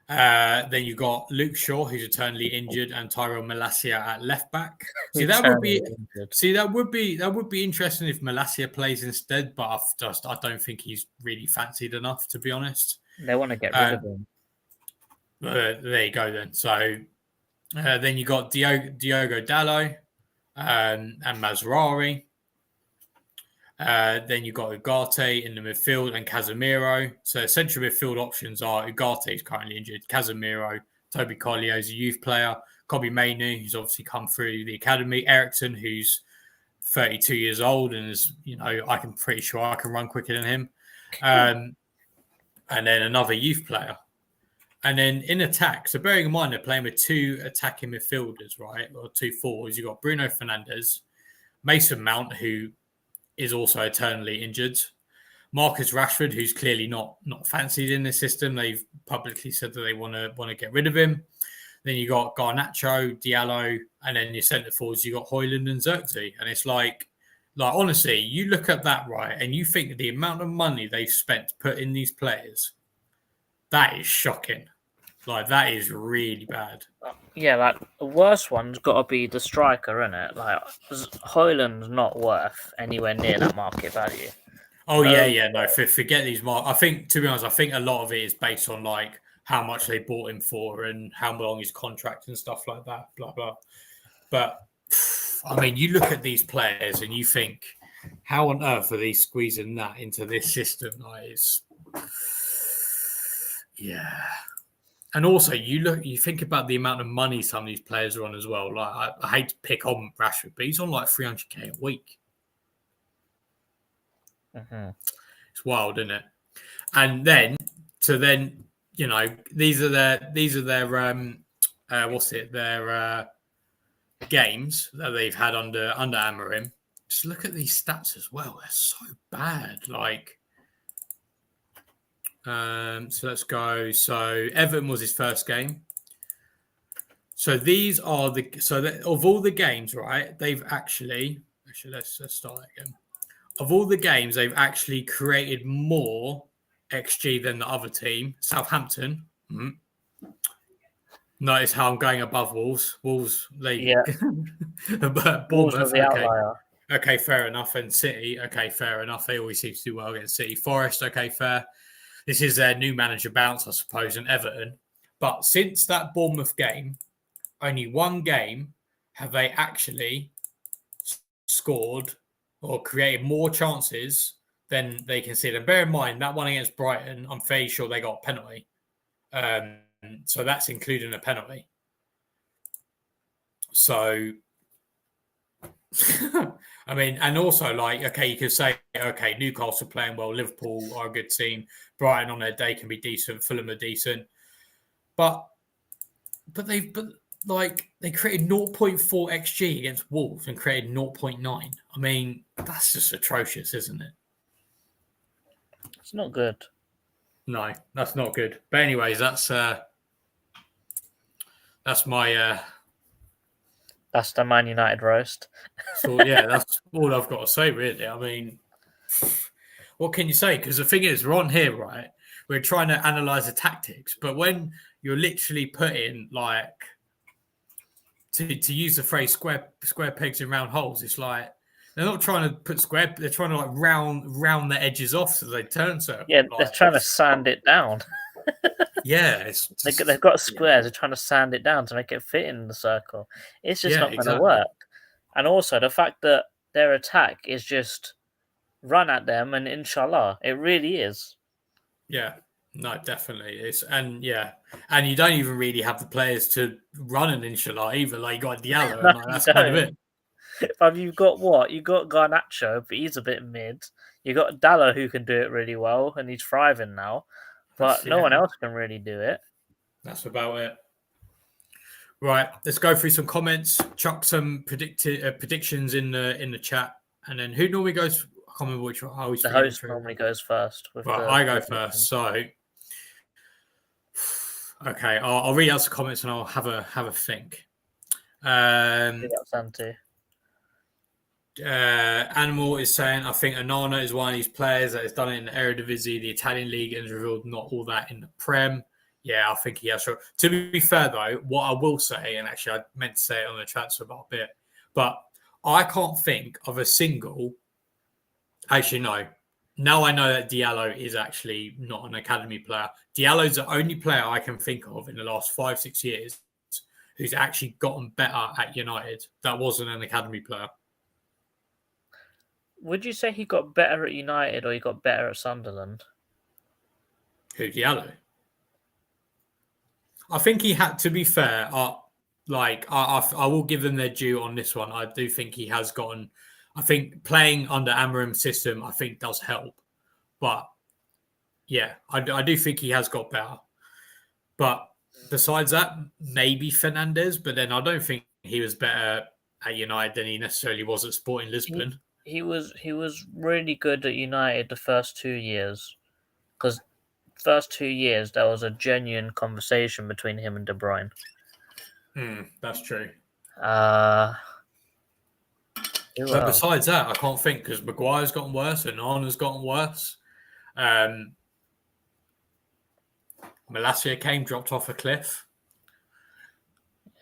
Then you've got Luke Shaw, who's eternally injured, and Tyrell Malacia at left back. That would be interesting if Malacia plays instead, but I don't think he's really fancied enough, to be honest. They want to get rid of him. There you go then. So then you got Diogo Dalot and Mazraoui. Then you've got Ugarte in the midfield and Casemiro. So central midfield options are Ugarte is currently injured, Casemiro, Toby Collio is a youth player, Kobe Mainu, who's obviously come through the academy, Ericsson, who's 32 years old and is, I'm pretty sure I can run quicker than him. And then another youth player. And then in attack, so bearing in mind they're playing with 2 attacking midfielders, right? Or 2 forwards. You've got Bruno Fernandes, Mason Mount, who is also eternally injured, Marcus Rashford, who's clearly not fancied in this system. They've publicly said that they want to get rid of him. Then you got Garnacho, Diallo, and then your centre forwards, you got Højlund and Xerxes. And it's like honestly, you look at that, right, and you think the amount of money they've spent to put in these players, that is shocking. Like, that is really bad. Yeah, like, the worst one's got to be the striker, isn't it? Like, Højlund's not worth anywhere near that market value. Oh, no, forget these marks. I think, to be honest, a lot of it is based on, like, how much they bought him for and how long his contract and stuff like that, blah, blah. But, I mean, you look at these players and you think, how on earth are they squeezing that into this system? Like, it's... Yeah. And also, you think about the amount of money some of these players are on as well. Like, I hate to pick on Rashford, but he's on like 300k a week. Mm-hmm. It's wild, isn't it? And then, these are their games that they've had under Amorim. Just look at these stats as well. They're so bad. Like. So let's go. So Everton was his first game. So these are of all the games, right? They've actually let's start again. Of all the games, they've actually created more XG than the other team, Southampton. Notice how I'm going above Wolves. Wolves, Yeah. but Wolves are Bournemouth, the okay. outlier. Okay, fair enough. And City, okay, fair enough. They always seem to do well against City. Forest, okay, fair. This is their new manager bounce, I suppose, and Everton. But since that Bournemouth game, only one game have they actually scored or created more chances than they conceded. And bear in mind, that one against Brighton, I'm fairly sure they got a penalty. So that's including a penalty. So, I mean, and also, like, okay, you could say, okay, Newcastle playing well, Liverpool are a good team, Brighton on their day can be decent, Fulham are decent, but they created 0.4 xG against Wolves and created 0.9. I mean, that's just atrocious, isn't it? It's not good. No, that's not good. But anyways, that's my. That's the Man United roast. So yeah, that's all I've got to say, really. I mean, what can you say? Because the thing is, we're on here, right? We're trying to analyze the tactics, but when you're literally putting like to use the phrase square pegs in round holes, it's like they're not trying to put square, they're trying to like round the edges off so they turn circle. Yeah, like, they're trying to sand it down. Yeah, it's just, they've got squares. They're trying to sand it down to make it fit in the circle. It's just not going to work. And also the fact that their attack is just run at them and inshallah, it really is. Yeah, no, definitely it's and you don't even really have the players to run an inshallah either. Like you got Diallo, and like, that's kind of it. But you've got what? You've got Garnacho, but he's a bit mid. You got Dallo who can do it really well, and he's thriving now. But no one else can really do it. That's about it. Right, let's go through some comments. Chuck some predictions in the chat, and then who normally goes? I can't remember which one. I always the host normally goes first. I go first. So, okay, I'll read out some comments and I'll have a think. Santi. Animal is saying, I think Onana is one of these players that has done it in the Eredivisie, the Italian league, and has revealed not all that in the Prem. Yeah, I think he has. To be fair, though, what I will say, and actually I meant to say it on the transfer bar bit, but I can't think of a single. Actually, no. Now I know that Diallo is actually not an academy player. Diallo's the only player I can think of in the last 5-6 years who's actually gotten better at United. That wasn't an academy player. Would you say he got better at United or he got better at Sunderland? Who, Diallo? I think he had, to be fair, I will give them their due on this one. I do think he has gotten, I think playing under Amorim's system, I think does help. But yeah, I do think he has got better. But besides that, maybe Fernandez, but then I don't think he was better at United than he necessarily was at Sporting Lisbon. He was really good at United the first 2 years. Because first 2 years there was a genuine conversation between him and De Bruyne. That's true. But besides that, I can't think because Maguire's gotten worse and Arna's gotten worse. Malacia came dropped off a cliff.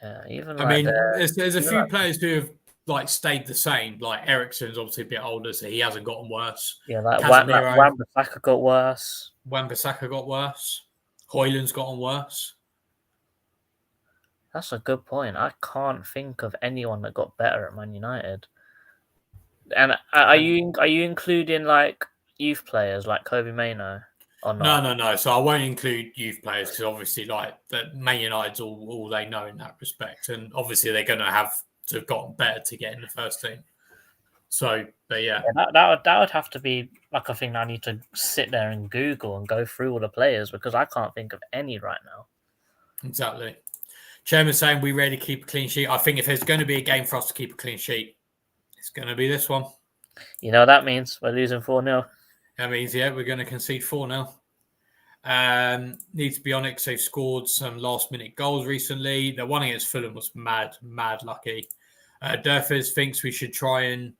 Yeah, even there's a few players who have like stayed the same. Like Eriksen's obviously a bit older, so he hasn't gotten worse. Yeah, like Wan-Bissaka got worse. Wan-Bissaka got worse. Højlund's gotten worse. That's a good point. I can't think of anyone that got better at Man United. And are you including like youth players like Kobe Mainoo? Or not? No. So I won't include youth players because obviously, like that, Man United's all they know in that respect, and obviously they're going to have to have gotten better to get in the first team. So, but yeah, that would have to be like a thing I need to sit there and Google and go through all the players because I can't think of any right now. Exactly. Chairman saying we rarely keep a clean sheet. I think if there's going to be a game for us to keep a clean sheet, it's going to be this one. You know what that means? We're losing 4-0. That means, yeah, we're going to concede 4-0. Need to be honest, they've scored some last-minute goals recently. The one against Fulham was mad lucky. Durfers thinks we should try and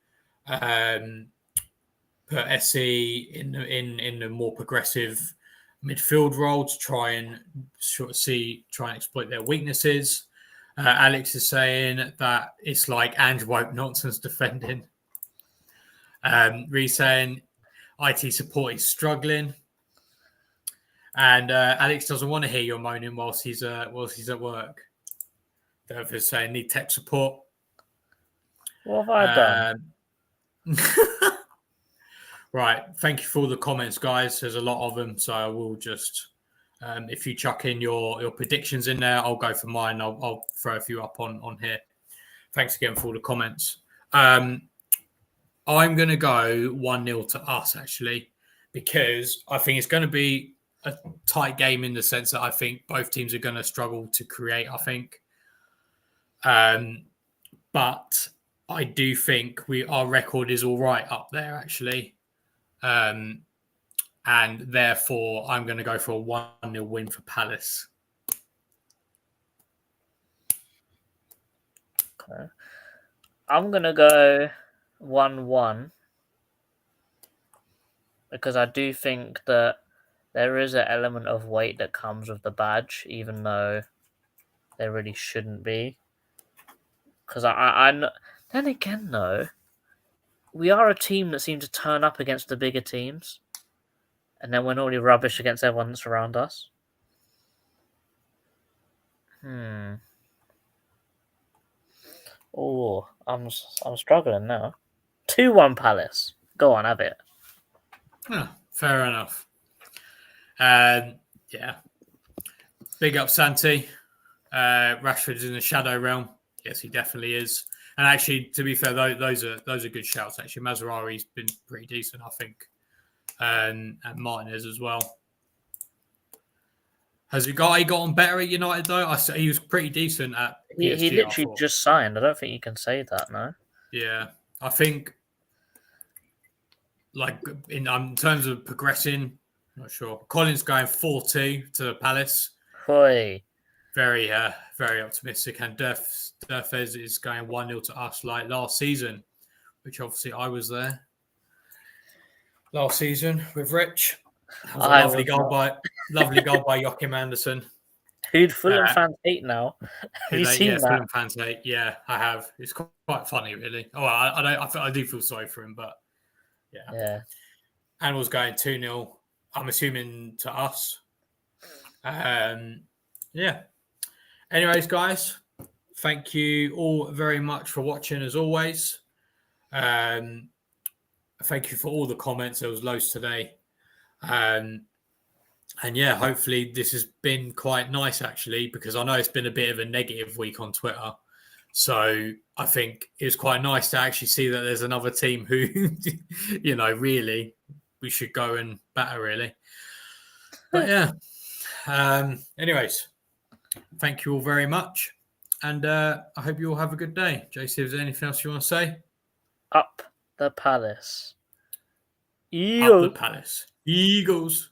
put SC in the more progressive midfield role to try and try and exploit their weaknesses. Alex is saying that it's like Ange woke nonsense defending. Reece saying IT support is struggling. And Alex doesn't want to hear your moaning whilst he's at work. They're saying need tech support. What have I done? Right. Thank you for all the comments, guys. There's a lot of them, so I will just if you chuck in your predictions in there, I'll go for mine. I'll throw a few up on here. Thanks again for all the comments. I'm going to go 1-0 to us, actually, because I think it's going to be a tight game in the sense that I think both teams are going to struggle to create, I think. But I do think our record is all right up there, actually. And therefore, I'm going to go for a 1-0 win for Palace. Okay. I'm going to go 1-1 because I do think that there is an element of weight that comes with the badge, even though there really shouldn't be. Because then again, though, we are a team that seems to turn up against the bigger teams, and then we're normally rubbish against everyone that's around us. Oh, I'm struggling now. 2-1 Palace. Go on, have it. Fair enough. Yeah. Big up Santi. Rashford's in the shadow realm. Yes, he definitely is. And actually, to be fair, those are good shouts. Actually, Mazraoui's been pretty decent, I think, and Martinez as well. Has he gotten better at United though? He was pretty decent at PSG. He literally just signed. I don't think you can say that, no. Yeah, I think like in terms of progressing, I'm not sure. Collins going 4-2 to Palace. Hoi. Very optimistic, and Durfez is going 1-0 to us like last season, which obviously I was there last season with Rich. That was a lovely goal by Joachim Andersen. Who'd Fulham fans hate now? Have you seen that? Fulham fans hate. Yeah, I have. It's quite funny, really. Oh, I do feel sorry for him, but yeah. And was going 2-0. I'm assuming to us. Yeah. Anyways, guys, thank you all very much for watching as always. Thank you for all the comments. There was loads today. And yeah, hopefully this has been quite nice actually, because I know it's been a bit of a negative week on Twitter. So I think it was quite nice to actually see that there's another team who, really we should go and batter really. But yeah. Anyways, thank you all very much. And I hope you all have a good day. JC, is there anything else you want to say? Up the Palace. Up the Palace. Eagles.